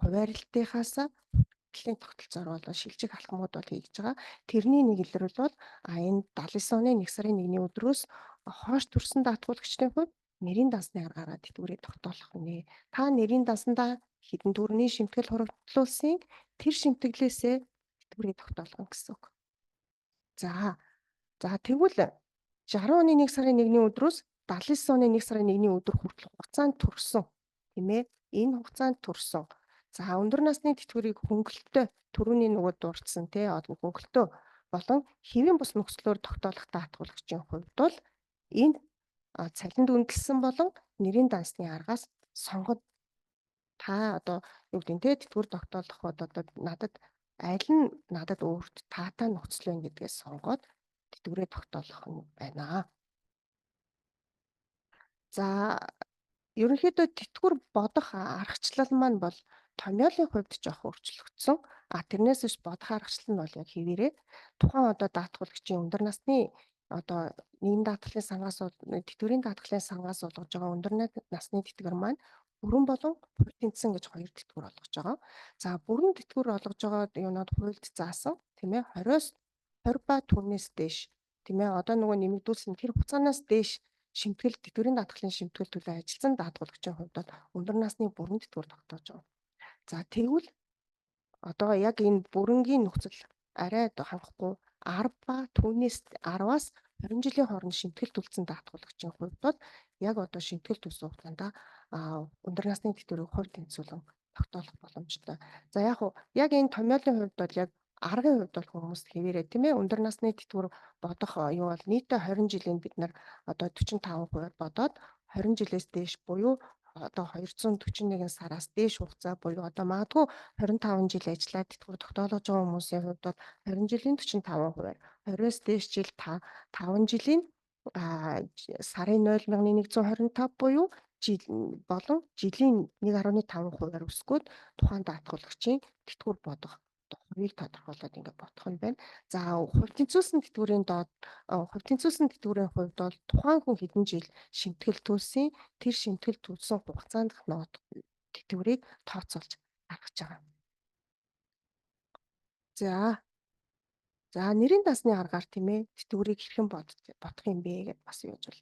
хуваарлтынхаас хуримтлалын тогтолцоор бол шилжих алхмууд бол хийж байгаа. Тэрний нэг илрэл бол энэ 79 оны 1 сарын 1-ний өдрөөс хойш төрсэн даатгуулагчдын хувьд нэрийн дансны аргаараа тэтгэврийг тогтоолох нэ. Та нэрийн дансандаа хэдэн төгрөгийн шимтгэл хуримтлуулсан тэр шимтгэлээсээ тэтгэврийг тогтоолгоно гэсэн үг. За тэгвэл 60 оны 1 сарын 1-ний өдрөөс 79 оны 1 сарын 1-ний өдөр хүртэл хугацаанд төрсөн тийм ээ. Энэ хугацаанд төрсөн. За өндөр насны тэтгэврийг хөнгөлөлтөй түрүүний нөгөө дурдсан тий хөнгөлөлтөй болон хэвийн бус нөхцлөөр тогтоолох даатгуулагчийн хувьд бол энэ цалинд үндэслэн болон нэрийн дансны аргаас сонгоод та одоо юу гэдэг нь те тэтгэвэр тогтоолох одоо надад аль нь надад өөрт таатай нөхцөл байна гэдгээс сонгоод тэтгэврээ тогтоолох нь байна. За ерөнхийдөө тэтгэвэр бодох аргачлал маань бол томьёолын хувьд жоох өөрчлөгдсөн. Тэрнээс биш бодох аргачлал нь бол яг хэвээрээ тухайн одоо даатгуулагчийн өндөр насны одоо нийгэм даатгалын сангаас тэтгэврийн даатгалын сангаас олгож байгаа өндөр насны тэтгэвэр маань бүрэн болон хувь тэнцсэн гэж хоёр тэтгэвэр олгож байгаа. За бүрэн тэтгэвэр олгож байгаа юунууд хуульд заасан тийм ээ 20-оос 20 ба түүнээс дээш тийм ээ одоо нөгөө нэмэгдүүлсэн тэр хугацаанаас дээш шимтгэл тэтгэврийн даатгалын шимтгэл төлөө ажилласан даатгуулагчийн хувьд бол өндөр насны бүрэн тэтгэвэр тогтоож байгаа. За тэгвэл одоо яг энэ бүрэнгийн нөхцөл арай хангахгүй 10 ба түүнээс 10-аас 20 жилийн хооронд шимтгэл төлсөн даатгуулагчийн хувьд бол яг одоо шимтгэл төлсөн хугацаанд өндөр насны тэтгэврийг хувь тэнцвүүлэн тогтоолох боломжтой. За яг энэ томьёолын хувьд бол яг аргын хувьд бол хүмүүс хэвээрээ тийм ээ өндөр насны тэтгэвэр бодох юу бол нийтээ 20 жилийн бид нар одоо 45% бодоод 20 жилээс дээш буюу одоо 241 сараас дээш хугацаа буюу одоо магадгүй 25 жил ажиллаад тэтгэвэр тогтоолгож байгаа хүмүүсийн хувьд бол 20 жилийн 45%, 20-оос дээш жил 5 жилийн сарын 0.125 буюу болон жилийн 1.5%-аар өсгөөд тухайн даатгуулагчийн тэтгэвэр бодох хувийг тодорхойлоод ингээд бодох нь байна. За хувь тэнцвүүлсэн тэтгэврийн хувьд бол тухайн хүн хэдэн жил шимтгэл төлсөн тэр шимтгэл төлсөн хугацаанд нот тэтгэврийг тооцоолж гаргаж байгаа. За нэрийн дансны аргаар тийм ээ тэтгэврийг хэрхэн бодох юм бэ гэдээ бас юуж бол.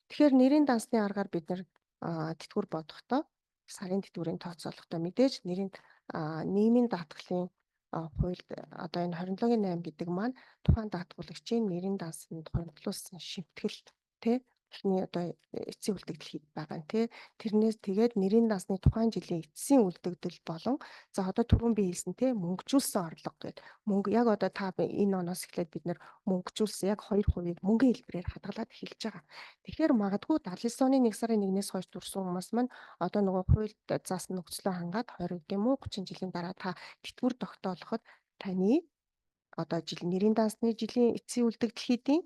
Тэгэхээр нэрийн дансны аргаар бид нар тэтгэвэр бодохдоо сарын тэтгэврийн тооцоолохдоо мэдээж нийгмийн даатгалын хуульд одоо энэ 27-8 гэдэг маань тухайн даатгуулагчийн нэрийн дансанд хуримтлуулсан шимтгэл эхний одоо эцсийн үлдэгдэл хийд байгаа нь тий. Тэрнээс тэгээд нэрийн дансны тухайн жилийн эцсийн үлдэгдэл болон за одоо түрүүн би хэлсэн тий мөнгөжүүлсэн орлого гэдэг. Мөнгө яг одоо та энэ оноос эхлээд бид нэр мөнгөжүүлсэн яг 2% мөнгөний хэлбэрээр хадгалаад эхэлж байгаа. Тэгэхээр магадгүй 79 оны 1 сарын 1-ээс хойш төрсэн хүмүүс маань одоо нөгөө хуульд заасан нөхцлөө хангаад 20 гэдэм үү 30 жилийн дараа та тэтгэвэр тогтоолоход таны одоо нэрийн дансны жилийн эцсийн үлдэгдэл хийдийн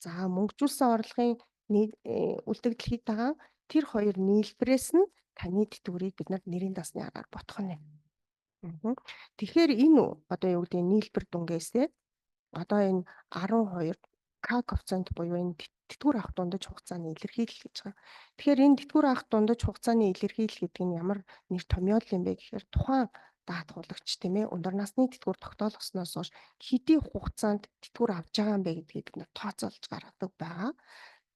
за мөнгөжүүлсэн орлогын үлдэгдэл хийд байгаа тэр хоёр нийлбэрээс нь таны тэтгэврийг бид нэрийн дансны аргаар ботгох нь. Тэгэхээр энэ одоо юу гэдэг нийлбэр дүнгээсээ одоо энэ 12 К коэффициент буюу энэ тэтгэвэр авах дундаж хугацааны илэрхийлэл гэж байгаа. Тэгэхээр энэ тэтгэвэр авах дундаж хугацааны илэрхийлэл гэдэг нь ямар нэр томьёол юм бэ гэхээр тухайн даатгуулагч тийм ээ өндөр насны тэтгэвэр тогтоолгосноос хойш хэдийн хугацаанд тэтгэвэр авж байгаа юм бэ гэдгийг бид нэр тооцоолж гаргадаг байгаа.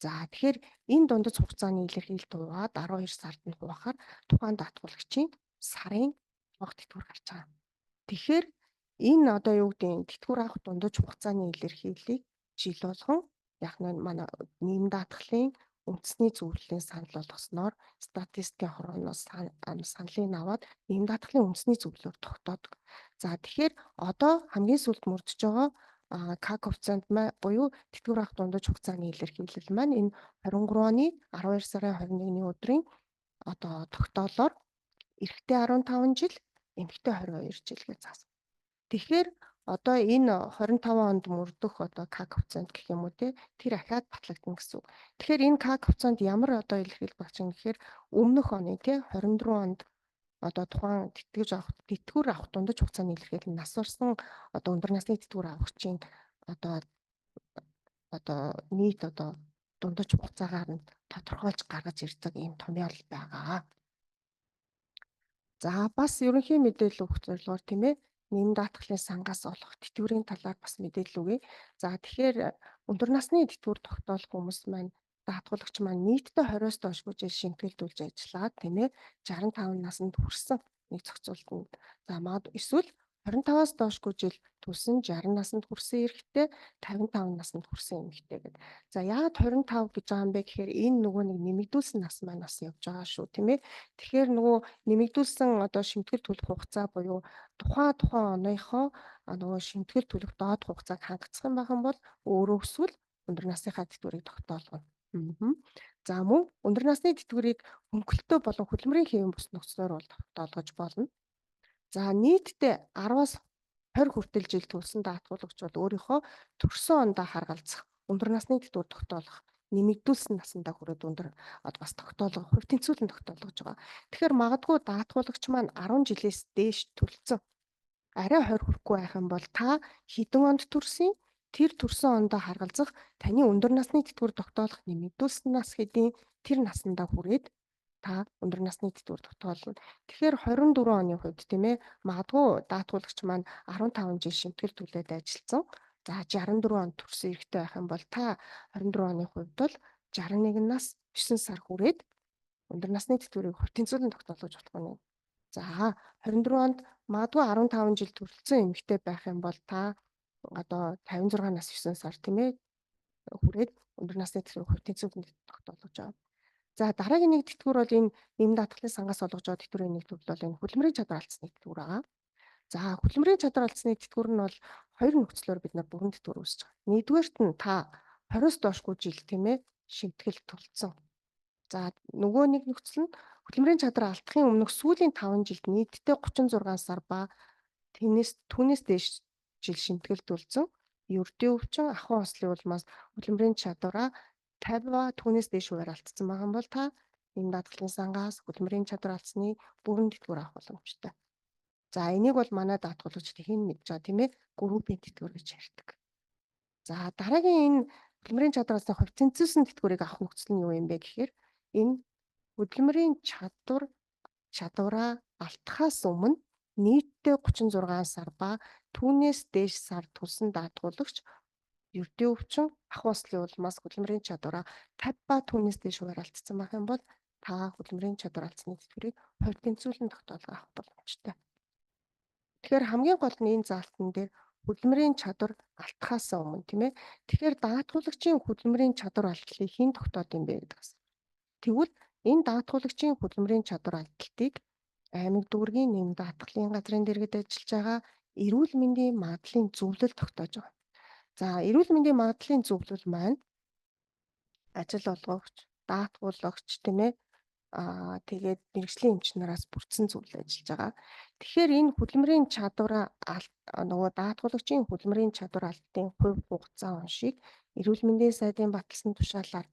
За тэгэхээр энэ дундаж хугацааны илэрхийлэлд хуваад 12 сард нь хуваахаар тухайн даатгуулагчийн сарын тэтгэвэр гарч байгаа. Тэгэхээр энэ одоо юу гэдэг нь тэтгэвэр авах дундаж хугацааны илэрхийллийг жил болгон яг нь манай нийгэм даатгалын үндэсний зөвлөлийн санал болгосноор статистикийн хорооноос саналыг аваад нийгэм даатгалын үндэсний зөвлөлөөр тогтоодог. За тэгэхээр одоо хамгийн сүүлд мөрдөж байгаа К коэффициент буюу тэтгэвэр авах дундаж хугацааны илэрхийлэл маань энэ 23 оны 12 сарын 21-ний өдрийн одоо тогтоолоор эрэгтэй 15 жил, эмэгтэй 22 жил гэж заасан. Тэгэхээр одоо энэ 25 онд мөрдөх одоо К коэффициент гэх юм уу тэр ахаад батлагдана гэсэн үг. Тэгэхээр энэ К коэффициент ямар одоо илэрхийлэл болж байгаа юм гэхээр өмнөх оны 24 онд одоо тухайн тэтгэвэр авах дундаж хугацааны илэрхийлэл нас барсан одоо өндөр насны тэтгэвэр авагчийн одоо нийт одоо дундаж хугацаагаар нь тодорхойлж гаргаж ирдэг ийм томьёол байгаа. За бас ерөнхий мэдээлэл өгөх зорилгоор тийм ээ нийгэм даатгалын сангаас олох тэтгэврийн талаар бас мэдээлэл өгье. За тэгэхээр өндөр насны тэтгэвэр тогтоолох хүмүүс маань даатгуулагч маань нийтдээ 20-оос доошгүй жил шимтгэлдүүлж ажиллаад тийм ээ 65 наснд хүрсэн нэг зохицуултанд за эсвэл 25-аас доошгүй жил төлсөн 60 наснд хүрсэн эрэгтэй 55 наснд хүрсэн эмэгтэй гэдэг. За яагаад 25 гэж байгаа юм бэ гэхээр энэ нөгөө нэг нэмэгдүүлсэн нас маань бас явж байгаа шүү тийм ээ. Тэгэхээр нөгөө нэмэгдүүлсэн одоо шимтгэл төлөх хугацаа буюу тухайн оныхоо нөгөө шимтгэл төлөх доод хугацааг хангацсан байх юм бол өөрөө эсвэл өндөр насныхаа тэтгэврийг тогтоолгоно. За мөн өндөр насны тэтгэврийг хөнгөлөлтөө болон хөдөлмөрийн хэвийн бус нөхцлөөр бол тогтоолгож болно. За нийтдээ 10-аас 20 хүртэл жил төлсөн даатгуулагч бол өөрийнхөө төрсөн ондоо харгалзах өндөр насны тэтгэвэр тогтоолох нэмэгдүүлсэн насандаа хүрээд өндөр бас тогтоолго хувь тэнцвүүлэн тогтоолгож байгаа. Тэгэхээр магадгүй даатгуулагч маань 10 жилээс дээш төлсөн арай 20 хүрэхгүй байх юм бол та хэдэн онд төрсөн тэр төрсөн ондоо харгалзах таны өндөр насны тэтгэвэр тогтоолох нэмэгдүүлсэн нас хэдийн тэр насандаа хүрээд та өндөр насны тэтгэвэр тогтоолно. Тэгэхээр 24 оны хувьд тийм ээ магадгүй даатгуулагч маань 15 жил шимтгэл төлөөд ажилласан. За 64 онд төрсэн эрэгтэй байх юм бол та 24 оны хувьд бол 61 нас 9 сар хүрээд өндөр насны тэтгэврийг хувь тэнцвүүлэн тогтоолгож болох нь. За 24 онд магадгүй 15 жил төрөлцсөн эмэгтэй байх юм бол та одоо 56 нас 9 сар тийм ээ хүрээд өндөр насны тэтгэврийг хувь тэнцвүүлэн тогтоолгож байгаа. За дараагийн нэг тэтгэвэр бол энэ нийгэм даатгалын сангаас олгож байгаа тэтгэврийн нэг төвл бол энэ хөдөлмөрийн чадвар алдсны тэтгэвэр байгаа. За хөдөлмөрийн чадвар алдсны тэтгэвэр нь бол хоёр нөхцлөөр бид нар бүрэн тэтгэвэр үүсэж байгаа. Нэгдүгээрт нь та 20-с доошгүй жил тийм ээ шимтгэл төлсөн. За нөгөө нэг нөхцөл нь хөдөлмөрийн чадвар алдахын өмнөх сүүлийн 5 жилд нийтдээ 36 сар ба түүнээс дээш жил шимтгэл төлсөн. Ердийн өвчин ахуйн ослын улмаас хөдөлмөрийн чадвараа 50 ба түүнээс дээш хувиар алдсан байгаа юм бол та энэ даатгалын сангаас хөдөлмөрийн чадвар алдсны бүрэн тэтгэвэр авах боломжтой. За энийг бол манай даатгуулагч хэн мэдж байгаа тийм ээ группийн тэтгэвэр гэж ярьдаг. За дараагийн энэ хөдөлмөрийн чадвар алдсны хувь тэнцвүүлсэн тэтгэврийг авах нөхцөл нь юу юм бэ гэхээр энэ хөдөлмөрийн чадвараа алдахаас өмнө нийтдээ 36 сар ба түүнээс дээш сар төлсөн даатгуулагч ердийн өвчин ахуйн ослын улмаас хөдөлмөрийн чадвараа 50 ба түүнээс дээш хувиар алдсан байх юм бол та хөдөлмөрийн чадвар алдсны тэтгэврийг хувь тэнцвүүлэн тогтоолгох авах боломжтой. Тэгэхээр хамгийн гол нь энэ заалтан дээр хөдөлмөрийн чадвар алдахаас өмнө тийм ээ. Тэгэхээр даатгуулагчийн хөдөлмөрийн чадвар алдлыг хэн тогтоод юм бэ гэдэг асуулт. Тэгвэл энэ даатгуулагчийн хөдөлмөрийн чадвар алдалтыг аймаг дүүргийн нэм даатгалын газрын дэргэд ажиллаж байгаа эрүүл мэндийн магадлалын зөвлөл тогтоож байгаа. За эрүүл мэндийн магадлалын зөвлөл маань ажил олгогч, даатгуулагч тийм ээ тэгээд мэрэгжлийн эмч нараас бүрдсэн зөвлөл ажиллаж байгаа. Тэгэхээр энэ хөдөлмөрийн чадвараа нөгөө даатгуулагчийн хөдөлмөрийн чадвар алдалтын хувь хугацаа уншийг эрүүл мэндийн сайдын баталсан тушаалаар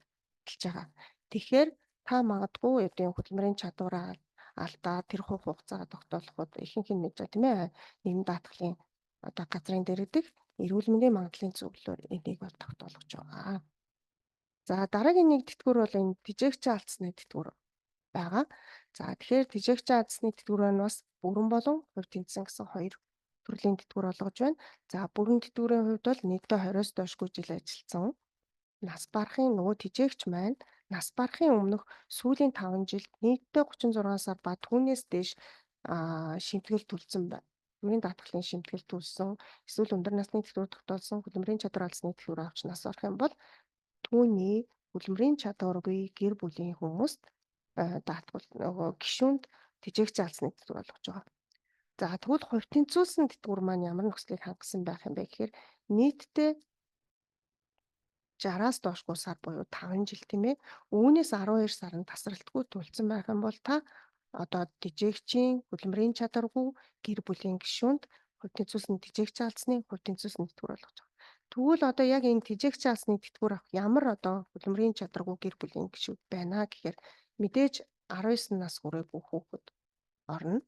хэлж байгаа. Тэгэхээр та магадгүй эдийн хөдөлмөрийн чадвараа алдаа тэр хувь хугацаагаа тогтоолоход ихэнх нь мэдэж байгаа тийм ээ. Нийгэм даатгалын газрын дэргэдэх эрүүл мэндийн магадлалын зөвлөлөөр энийг бол тогтоолгож байгаа. За дараагийн нэг тэтгэвэр бол энэ тэжээгчийн алдсны тэтгэвэр байгаа. За тэгэхээр тэжээгчийн алдсны тэтгэврээр нь бас бүрэн болон хувь тэмцсэн гэсэн хоёр төрлийн тэтгэвэр олгож байна. За бүрэн тэтгэврийн хувьд бол нийтдээ 20-оос доошгүй жил ажилласан. Нас барахын нөгөө тэжээгч маань нас барахын өмнөх сүүлийн 5 жилд нийтдээ 36 сар ба түүнээс дээш шимтгэл төлсөн байна. Хөдөлмөрийн даатгалын шимтгэл төлсөн, эсвэл өндөр насны тэтгэвэр тогтоолсон хөдөлмөрийн чадвар алдсны тэтгэвэр авч нас барах юм бол түүний хөдөлмөрийн чадваргүй гэр бүлийн хүмүүст даатгал нөгөө гишүүнд тэжээгч алдсны тэтгэвэр олгож байгаа. За тэгвэл хувь тэнцвүүлсэн тэтгэвэр маань ямар нөхцөлийг хангасан байх юм бэ гэхээр нийтдээ 60-аас доошгүй сар буюу 5 жил тийм ээ. Үүнээс 12 сарнд тасралтгүй төлсөн байх юм бол та одоо тэжээгчийн хөдөлмөрийн чадваргүй гэр бүлийн гишүүнд хувь тэнцвүүлсэн тэжээгч алдсны хувь тэнцвүүлсэн тэтгэвэр олгож байгаа. Тэгвэл одоо яг энэ тэжээгч алдсны тэтгэвэр авах ямар одоо хөдөлмөрийн чадваргүй гэр бүлийн гишүүд байна гэхээр мэдээж 19 нас хүрээгүй хүүхэд орно.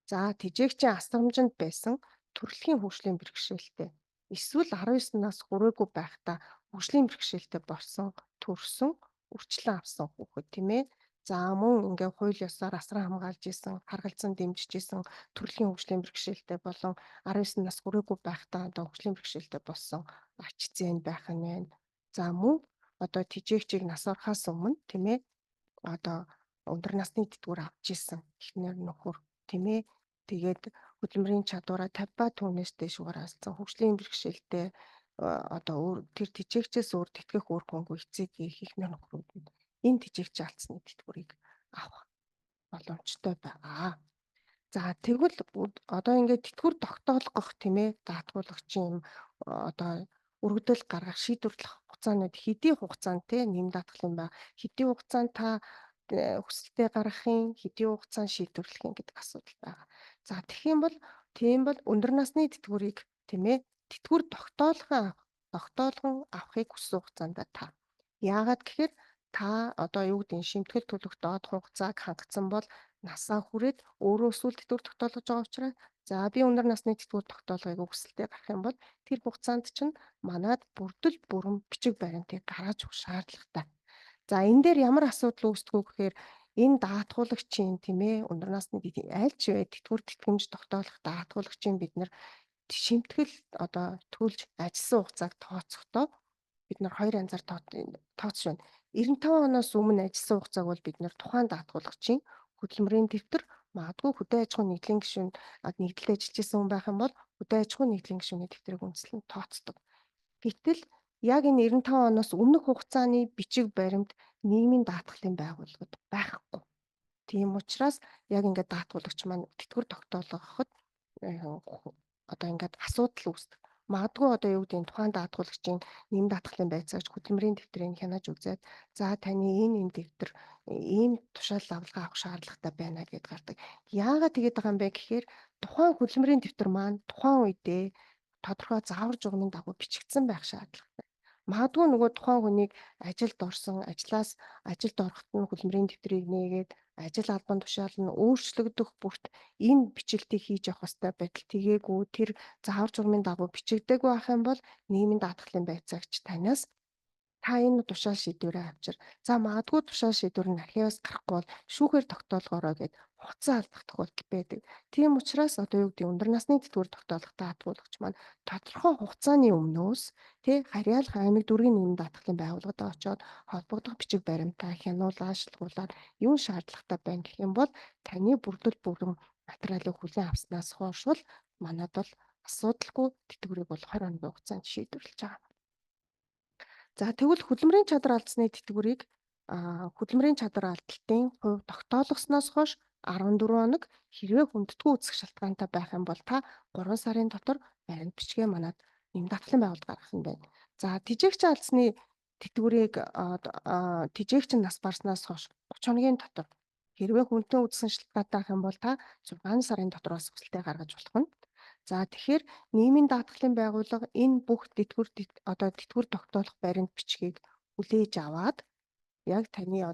За тэжээгчийн асрамжинд байсан төрөлхийн хөгжлийн бэрхшээлтэй эсвэл 19 нас хүрээгүй байхдаа хөгжлийн бэрхшээлтэй болсон, төрсөн, үрчлэн авсан хүүхэд тийм ээ. За мөн ингээ хууль ёсоор асран хамгаалж исэн, харгалзан дэмжиж исэн төрөлхийн хөгжлийн бэрхшээлтэй болон 19 нас хүрээгүй байхдаа одоо хөгжлийн бэрхшээлтэй болсон ач зээн байх нь байна. За мөн одоо тэжээгчийг нас орохоос өмнө тийм ээ одоо өндөр насны тэтгэвэр авч исэн эхнэр нөхөр тийм ээ. Тэгээд хөдөлмөрийн чадвараа 50 ба түүнээс дээш хураалцсан хөгжлийн бэрхшээлтэй одоо тэр тэжээгчээс өөр тэтгэх үр хөнгө эцэг эхнэр нөхрүүд энэ тэжээгч алдсны тэтгэврийг авах боломжтой байгаа. За тэгвэл одоо ингээд тэтгэвэр тогтоолгох тийм ээ даатгуулагчийн одоо өргөдөл гаргах шийдвэрлэх хугацаанууд хэдийн хугацаанд те нэм даатгалын ба хэдийн хугацаанд та хүсэлтээ гаргахын хэдийн хугацаанд шийдвэрлэхин гэдэг асуудал байгаа. За тэгэх юм бол тийм бол өндөр насны тэтгэврийг тийм ээ тэтгэвэр тогтоолгон авахыг хүссэн хугацаанд та. Яагаад гэхээр та одоо юу гэдэг нь шимтгэл төлөх доод хугацааг хангацсан бол насаа хүрээд өөрөө эсвэл тэтгэвэр тогтоолгож байгаа учраас за би өндөр насны тэтгэвэр тогтоолгоёг хүсэлтэд гарах юм бол тэр хугацаанд чинь манад бүрдэл бүрэн бичиг баримтыг гаргаж өгөх шаардлагатай. За энэ дээр ямар асуудал үүсдэг вэ гэхээр энэ даатгуулагчийн тийм ээ өндөр насны аль ч тэтгэвэр тэтгэмж тогтоолох даатгуулагчийн бид нар шимтгэл одоо төлж ажилласан хугацааг тооцохдоо бид нар хоёр янзаар тооцож байна. 95 оноос өмнө ажилласан хугацааг бол бид нар тухайн даатгуулагчийн хөдөлмөрийн дэвтэр магадгүй хөдөө аж ахуйн нэгдлийн гишүүнд нэгдэлд ажиллаж исэн хүн байх юм бол хөдөө аж ахуйн нэгдлийн гишүүний дэвтрийг үндэслэн тооцдог. Гэтэл яг энэ 95 оноос өмнөх хугацааны бичиг баримт нийгмийн даатгалын байгууллагад байхгүй. Тийм учраас яг ингээд даатгуулагч маань тэтгэвэр тогтоолгоход одоо ингээд асуудал үүсдэг. Магадгүй одоо юу гэдэг нь тухайн даатгуулагчийн нэм даатгалын байцаагч хөдөлмөрийн дэвтрийг хянаж үзээд за таны энэ дэвтэр ийм тушаал авалгаа авах шаардлагатай байна гэдээ гардаг. Яагаад тэгээд байгаа юм бэ гэхээр тухайн хөдөлмөрийн дэвтэр маань тухайн үедээ тодорхой заавар журмын дагуу бичигдсэн байх шаардлагатай. Магадгүй нөгөө тухайн хүнийг ажилд орсон, ажилд ороход нь хөдөлмөрийн дэвтрийг нээгээд ажил албан тушаал нь өөрчлөгдөх бүрт энэ бичлэлтийг хийж явах ёстой байтал тэгээгүй тэр заавар журмын дагуу бичигдээгүй байх юм бол нийгмийн даатгалын байцаагч танаас та энэ тушаал шийдвэрээ авчир. За магадгүй тушаал шийдвэр нь архиваас гарахгүй бол шүүхээр тогтоолгоорой гэд хугацаа алдах тохиолдол байдаг. Тийм учраас одоо юу гэдэг өндөр насны тэтгэвэр тогтоолох даатгуулагч маань тодорхой хугацааны өмнөөс харьяалах аймаг дүүргийн нийгэм даатгалын байгууллагад очоод холбогдох бичиг баримтаа хянуулаад шалгуулад юу шаардлагатай байна гэх юм бол таны бүрдэл бүрэн материалыг хүлээн авснаас хойш бол манад бол асуудалгүй тэтгэврийг бол 20 хоногийн хугацаанд шийдвэрлэж байгаа. За тэгвэл хөдөлмөрийн чадвар алдсны тэтгэврийг хөдөлмөрийн чадвар алдалтын хувь тогтоолгосноос хойш 14 хоног хэрвээ хүндэтгүү үүсэх шалтгаантай байх юм бол та 3 сарын дотор баримт бичгээ манад нэм даатгалын байгууллагад гаргах юм байна. За тэжээгч алдсны тэтгэврийг тэжээгч нас барснаас хойш 30 хоногийн дотор хэрвээ хүнтэн үүссэн шалтгаантай байх юм бол та 6 сарын дотор бас хүсэлтээ гаргаж болох нь. За тэгэхээр нийгмийн даатгалын байгууллага энэ бүх тэтгэвэр тогтоолох баримт бичгийг хүлээж аваад яг таны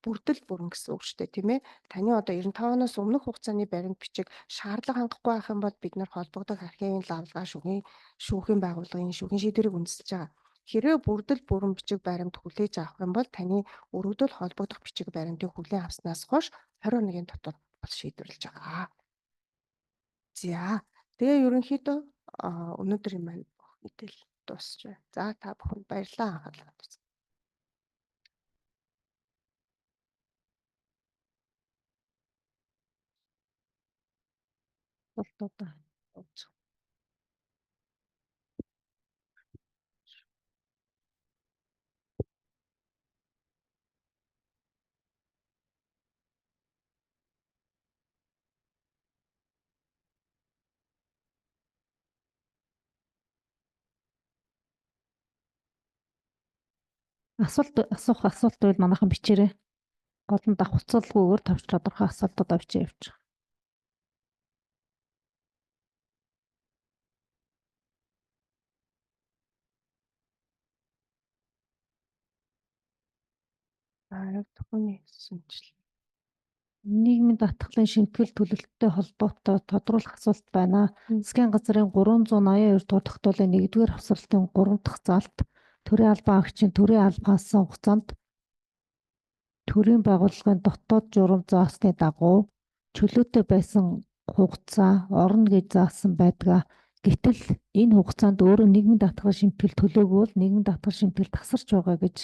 бүрдэл бүрэн гэсэн үг шүү дээ, тийм ээ. Таны 95 оноос өмнөх хугацааны баримт бичиг шаардлага хангахгүй байх юм бол бид нар холбогдох архивын лавлгаа шүүхийн байгууллагын шүүхийн шийдвэрийг үндэслэж байгаа. Хэрвээ бүрдэл бүрэн бичиг баримт хүлээж авах юм бол таны өргөдөл холбогдох бичиг баримтыг хүлээн авснаас хойш 20 хоногийн дотор бол шийдвэрлэж байгаа. За тэгээ ерөнхийдөө өнөөдрийн маань мэдээлэл дуусч байна. За та бүхэнд баярлалаа анхаарлаа хандуулсан. Болтоо. Асуух асуулт байвал манайхан бичээрэй. Гол нь давхцалгүйгээр тавч тодорхой асуултууд авчиж явж. Яг түүний шинжил. Нийгмийн даатгалын шимтгэл төлөлттэй холбоотой тодруулах асуулт байна. Засгийн газрын 382 дугаар тогтоолын 1-р хавсралтын 3 дахь залт төрийн албан агчийн төрийн албаас хугацаанд төрийн байгууллагын дотоод журам заасны дагуу чөлөөтэй байсан хугацаа орно гэж заасан байдаг. Гэтэл энэ хугацаанд өөрөө нийгмийн даатгалын шимтгэл төлөөгүй бол нийгмийн даатгалын шимтгэл тасарч байгаа гэж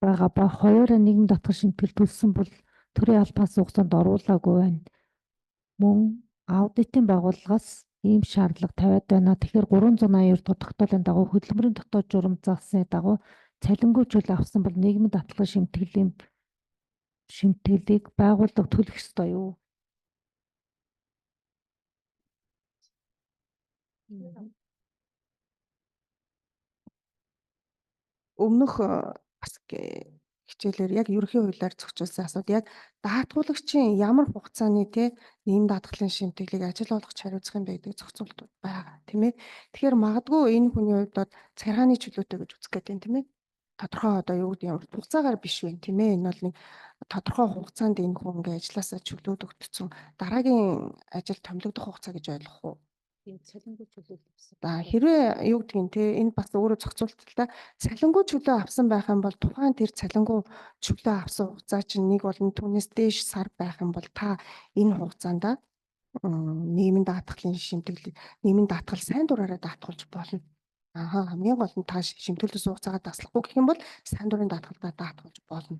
байгаа ба хоёроо нийгмийн даатгалын шимтгэл төлсөн бол төрийн албаас хугацаанд оруулаагүй байна. Мөн аудитын байгууллагаас ийм шаардлага тавиад байна. Тэгэхээр 382 дугаар тогтоолын дагуу хөдөлмөрийн дотоод журам заасны дагуу цалингүй чөлөө авсан бол нийгмийн даатгалын шимтгэлийг байгууллага төлөх ёстой юу? Өмнөх бас хичээлээр яг ерөнхий хуулиар зохицуулсан асуудал яг даатгуулагчийн ямар хугацааны нийгэм даатгалын шимтгэлийг ажил олгож хариуцах юм бэ гэдэг зохицуултууд байгаа тийм ээ. Тэгэхээр магадгүй энэ хүний хувьд царгааны чөлөөтэй гэж үзэх гэдэг юм тийм ээ. Тодорхой юу гэдэг юм хугацаагаар биш вэ тийм ээ. Энэ бол нэг тодорхой хугацаанд энэ хүн ингээ ажилласаа чөлөөд өгдсөн дараагийн ажил томилогдох хугацаа гэж ойлгох уу? Цалингүй чөлөө авсан. За хэрвээ юу гэдэг юм те энэ бас өөрөө зохицуулталтай цалингүй чөлөө авсан байх юм бол тухайн тэр цалингүй чөлөө авсан хугацаа чинь нэг болон түүнээс дээш сар байх юм бол та энэ хугацаанд нийгмийн даатгалын шимтгэл нийгмийн даатгал сайн дураараа даатгуулж болно. Хамгийн гол нь та шимтгэлээс хугацаагаа таслахгүй гэх юм бол сайн дурын даатгалдаа даатгуулж болно.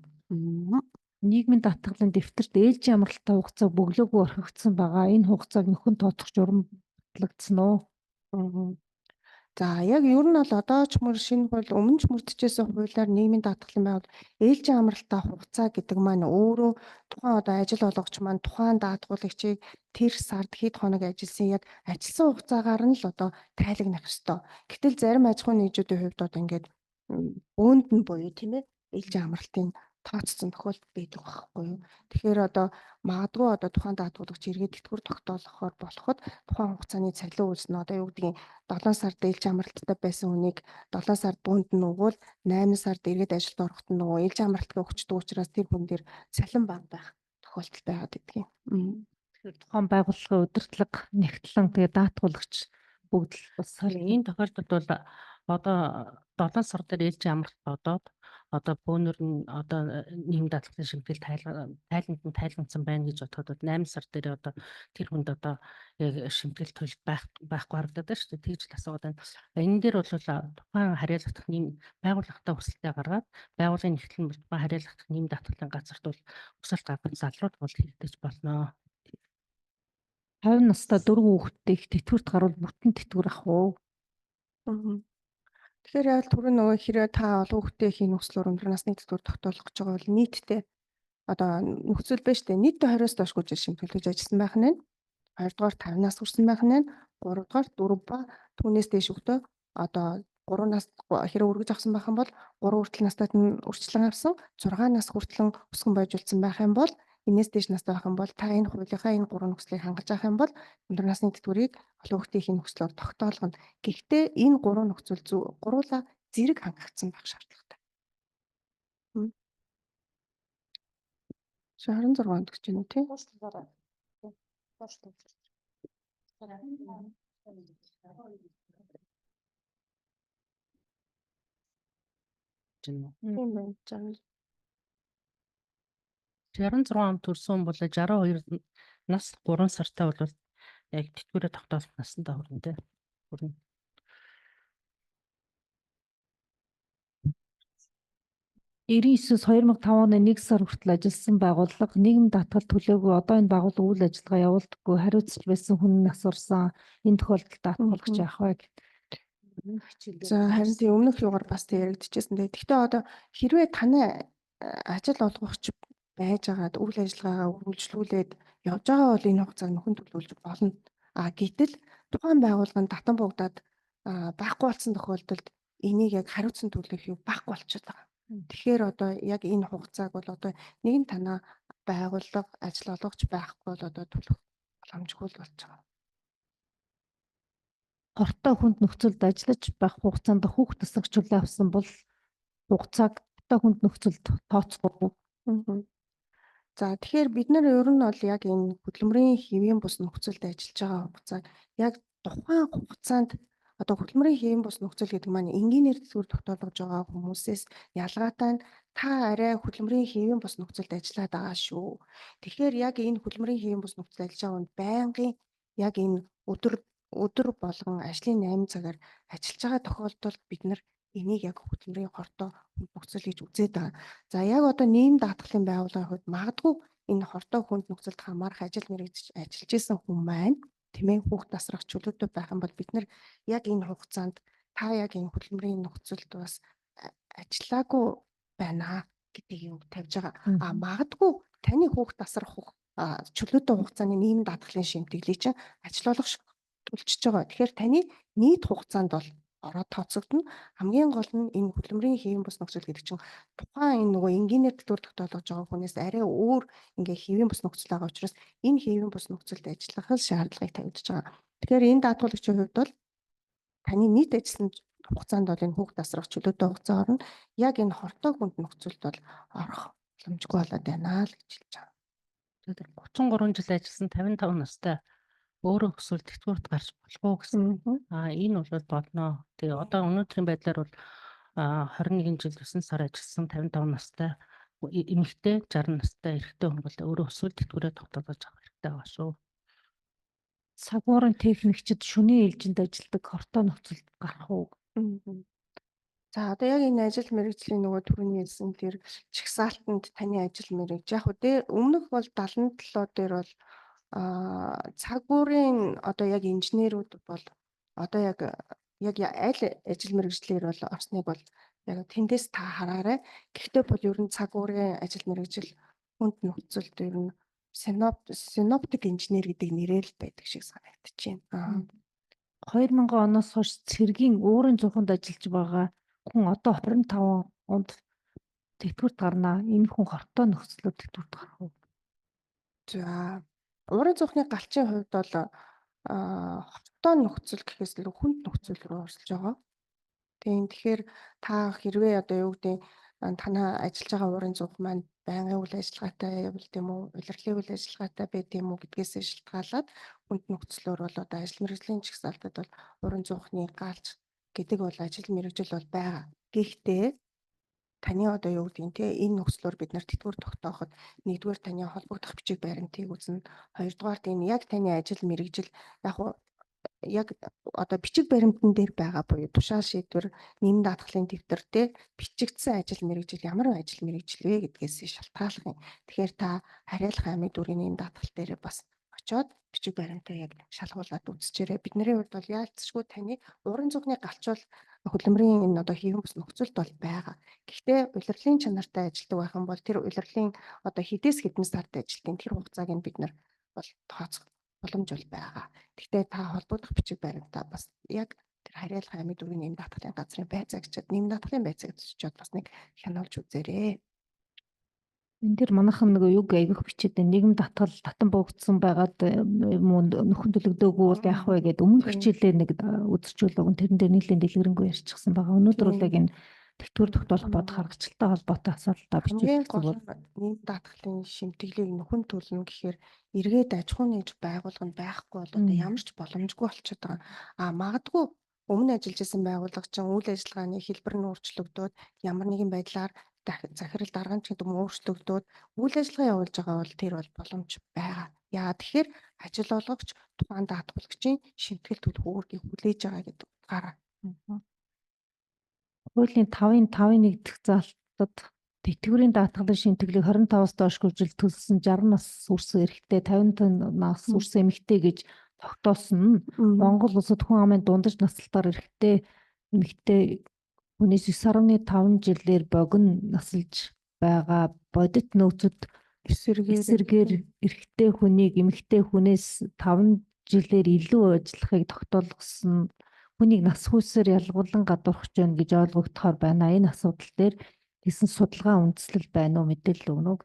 Нийгмийн даатгалын дэвтэрт ээлжийн амралттай хугацаа бөглөөгүй орхигдсон байгаа. Энэ хугацааг нөхөн тооцох журам батлагдсан уу? За яг ер нь бол одоо ч мөр шинэ хууль өмнө ч мөрдөжсэн хуулиар нийгмийн даатгалын байгууллага ээлжийн амралттай хугацаа гэдэг маань өөрөө тухайн ажил олгогч маань тухайн даатгуулагчийг тэр сард хэд хоног ажилласан яг ажилласан хугацаагаар нь л тайлагнах ёстой. Гэтэл зарим аж ахуйн нэгжүүдийн хувьд ингээд бөөнд нь буюу тийм ээ ээлжийн амралтын тооцсон тохиолдол байдаг байхгүй юу. Тэгэхээр магадгүй тухайн даатгуулагч эргээд тэтгэвэр тогтоолохоор болоход тухайн хугацааны цалин үйлс нь юу гэдгийг 7 сард ээлжийн амралттай байсан хүнийг 7 сард бөөнд нь өгвөл 8 сард эргээд ажилд ороход нь нөгөө ээлжийн амралтыг өгчдөг учраас тэр хүн дээр цалин бага байх тохиолдол байгаад идэгин. Тэгэхээр тухайн байгууллагын удирдлага нэгтлэн тэгээ даатгуулагч бүгд л бас энэ тохиолдолд бол 7 сар дээр ээлжийн амралт бөөнөр нь нийгэм даатгалын шимтгэл тайлгнсан байна гэж бодоход 8 сар дээр тэр хүнд яг шимтгэл төлж байхгүй харагдаад байна шүү дээ. Тэгж л асууад байна. Энэ дээр бол тухайн харьяалагдах байгууллагатай хүсэлтээ гаргаад байгууллагын нэгтлэн тухайн харьяалагдах нийгэм даатгалын газарт бол хүсэлт гаргах залрууд бол хэрэгдэж болно. 50 настай 4 хүүхэдтэй их тэтгэврт гарвал бүтэн тэтгэвэр ах уу? Мгм. Тэгэхээр яг түрүү нөгөө хэрэг та олон хүүхдтэй хийн нөхцлөөр өндөр насны тэтгэвэр тогтоолох гэж байгаа бол нийтдээ одоо нөхцөл байж тээ нийтдээ 20-оос доош гүйцэл шимтгэлж ажилласан байх нь. Хоёрдугаар 50 нас хүрсэн байх нь. Гуравдугаар 4 ба түүнээс дээш өгтөө одоо 3 нас хэрэг үргэж авсан байх юм бол 3 хүртэл настайд нь үрчлэн авсан 6 нас хүртэл өсгөн бойжуулсан байх юм бол энэс дээш настай байх юм бол та энэ хуулийнхаа энэ 3 нөхцөлийг хангаж авах юм бол өндөр насны тэтгэврийг олон хүүхдийн нөхцлөөр тогтоолгоно. Гэхдээ энэ 3 нөхцөл гуруула зэрэг хангагдсан байх шаардлагатай. 26 онд гэж байна уу тийм? Тийм байна. 66 онд төрсөн бол 62 нас 3 сартай бол яг тэтгэврээ тогтоох настай хүрнэ. Хүрнэ. Эрийн 2005 оны 1 сар хүртэл ажилласан байгууллага нийгэм даатгал төлөөгүй одоо энэ байгууллага үйл ажиллагаа явуулдаггүй хариуцж байсан хүн насварсан энэ тохиолдолд даатгуулагч яах вэ? За харин тийм өмнөх юугаар бас тэг яригдчихсэн. Гэхдээ одоо хэрвээ таны ажил олгогч байж байгаад үйл ажиллагаагаа үргэлжлүүлээд явж байгаа бол энэ хугацааг нөхөн төлөвлөж болно. Гэтэл тухайн байгууллагын татан буугдаад байхгүй болсон тохиолдолд энийг яг хариуцсан төлөх юу байхгүй болчиход байгаа. Тэгэхээр одоо яг энэ хугацааг бол одоо нэгэн танаа байгууллага ажил олгогч байхгүй бол одоо төлөх боломжгүй л болж байгаа. Хортой хүнд нөхцөлд ажиллаж байх хугацаанд хүүхд тасагчлалаа авсан бол хугацааг хортой хүнд нөхцөлд тооцохгүй. За тэгэхээр бид нар ер нь бол яг энэ хөдөлмөрийн хэвийн бус нөхцөлд ажиллаж байгаа хугацааг яг тухайн хугацаанд одоо хөдөлмөрийн хэвийн бус нөхцөл гэдэг маань энгийнээр тэтгэвэр тогтоолгож байгаа хүмүүсээс ялгаатай нь та арай хөдөлмөрийн хэвийн бус нөхцөлд ажиллаад байгаа шүү. Тэгэхээр яг энэ хөдөлмөрийн хэвийн бус нөхцөлд ажиллаж байгаа хүнд байнгын яг энэ өдөр болгон ажлын 8 цагаар ажиллаж байгаа тохиолдолд бид нар энийг яг хөдөлмөрийн хортой хүнд нөхцөл гэж үзээд байгаа. За яг одоо нийгэм даатгалын байгууллагын хувьд магадгүй энэ хортой хүнд нөхцөлд хамаарах ажил мэргэжиж ажиллаж исэн хүн маань тийм ээ хүүхд тасрах чөлөөтэй байх юм бол бид нар яг энэ хугацаанд та яг энэ хөдөлмөрийн нөхцөлд бас ажиллаагүй байна гэдгийг юу тавьж байгаа. Магадгүй таны хүүхд тасрах чөлөөтэй хугацааны нийгэм даатгалын шимтгэлийг чинь ажил олгох төлчж байгаа. Тэгэхээр таны нийт хугацаанд бол ороод тооцогдно. Хамгийн гол нь энэ хөдөлмөрийн хэвийн бус нөхцөл гэдэг чинь тухайн энэ нөгөө энгийнээр тэтгэвэр тогтоолгож байгаа хүнээс арай өөр ингээ хэвийн бус нөхцөл байгаа учраас энэ хэвийн бус нөхцөлд ажиллах шаардлагыг тавьж байгаа. Тэгэхээр энэ даатгуулагчийн хувьд бол таны нийт ажилласан хугацаанд бол энэ хүүхд тасрах чөлөөтэй хугацаа орно. Яг энэ хортой хүнд нөхцөлд бол орох боломжгүй болоод байна л гэж хэлж байгаа. Тэгэхээр 33 жил ажилласан 55 настай өөрөө өсвөл тэтгэврт гарч болох уу гэсэн. Энэ бол бодноо. Тэгээ одоо өнөөдрийн байдлаар бол 21 жил 9 сар ажилласан 55 настай эмэгтэй 60 настай эрэгтэй хүн бол өөрөө өсвөл тэтгэврээ тогтоолгож авах хэрэгтэй байгаа шүү. Цагуурын техникчид шөнийн ээлжинд ажилладаг хортой нөхцөлд гарах уу? За одоо яг энэ ажил мэргэжлийн нөгөө түрүүний хэлсэн тэр чагсаалтанд таны ажил мэргэж яг үү өмнөх бол 77 дээр бол цагуурын одоо яг инженерүүд бол одоо яг аль ажил мэргэжлэр бол орсныг бол яг тэндээс та хараарай. Гэхдээ бол ер нь цагуурын ажил мэргэжил хүнд нөхцөлд ер нь синоптик инженер гэдэг нэрээр л байдаг шиг санагдчихээн. 2000 оноос хойш цэргийн өөрийн зүхэнд ажиллаж байгаа хүн одоо 25 онд тэтгэврт гарнаа. Энэ хүн хортой нөхцөлөд тэтгэврт гарах уу? За уурын зүхний галчийн хувьд бол хортой нөхцөл гэхээс илүү хүнд нөхцөл рүү орсолж байгаа. Тэгэхээр та хэрвээ одоо юу гэдэг танаа ажиллаж байгаа уурын зүх маань байнгын үйл ажиллагаатай явбал тийм үү, улирлын үйл ажиллагаатай байт юм уу гэдгээс шалтгаалаад хүнд нөхцлөөр бол одоо ажил мэргэжлийн чагсаалтад бол уурын зүхний галч гэдэг бол ажил мэргэжил бол байгаа. Гэхдээ таны одоо юу гэдгийг те энэ нөхцлөөр бид нар тэтгэвэр тогтооход нэгдүгээр таны холбогдох бичиг баримтыг үзнэ. Хоёрдугаар энэ яг таны ажил мэргэжил яг одоо бичиг баримтан дээр байгаа буюу тушаал шийдвэр нийгэм даатгалын дэвтэр те бичигдсэн ажил мэргэжил ямар ажил мэргэжил вэ гэдгээс шалтгаалах юм. Тэгэхээр та Харьяалах аймаг дүрийн нийгэм даатгал дээр бас очиж очоод бичиг баримтаа яг шалгуулад үзчихээрэй. Бидний хувьд бол яалтчгүй таны уран зохины галчуул хөдөлмөрийн энэ одоо хийх бус нөхцөлд бол байгаа. Гэхдээ улирлын чанартай ажилладаг байх юм бол тэр улирлын одоо хэдээс хэдэн сард ажилтیں۔ Тэр хугацааг нь бид нар бол тооцох боломж бол байгаа. Гэхдээ та холбогдох бичиг баримтаа бас яг тэр Харьяалах аймаг дүүргийн нэм даатгалын газрын байцаагчид нэм даатгалын байцаагч очоод бас нэг хянуулж үзээрэй. Энэ дэр манайхан нөгөө юг айгүйх бичээд нийгэм татгал татан буугдсан байгаад нөхөн төлөгдөөгүй бол яах вэ гэд өмнөх хичээлээр нэг үзэрчүүлэг тэрэн дээр нийлэн дэлгэрэнгүй ярьчихсан байгаа. Өнөөдөр бол яг энэ тэгтүр тогтоолох бод харгачлалтай холбоотой асуудалтай Хамгийн бичиж гол нь нэм даатгалын шимтгэлийг нөхөн төлнө гэхээр эргээд аж ахуйн нэгж байгууллаганд байхгүй бол одоо ямар ч боломжгүй болчиход байгаа. Магадгүй өмнө ажиллаж исэн байгууллага чинь үйл ажиллагааны хэлбэр нь өөрчлөгдөөд ямар нэгэн байдлаар захирал дарга ч гэдэг юм өөрчлөгдөөд үйл ажиллагаа явуулж байгаа бол тэр бол боломж байгаа. Яа тэгэхээр ажил олгогч тухайн даатгалагчийн шимтгэл төлөх үүргийг хүлээж байгаа гэдэг утгаараа. Хуулийн 5-ын 1 дэх залтад тэтгэврийн даатгалын шимтгэлийг 25-аас доош хүртэл төлсөн 60 нас хүрсэн эрэгтэй 50 нас хүрсэн эмэгтэй гэж тогтоосон нь Монгол улсад хүн амын дундаж насалтаар эрэгтэй эмэгтэй хүнээс 9.5 жилээр богино насалж байгаа бодит нөөцөд эсэргээр эрэгтэй хүнийг эмэгтэй хүнээс 5 жилээр илүү ажиллахыг тогтоолгосон хүнийг нас хүйсээр ялгуулан гадуурхаж байна гэж ойлгогдохоор байна. Энэ асуудал дээр гэсэн судалгаа үндэслэл байна уу, мэдээлэл өгнө үү?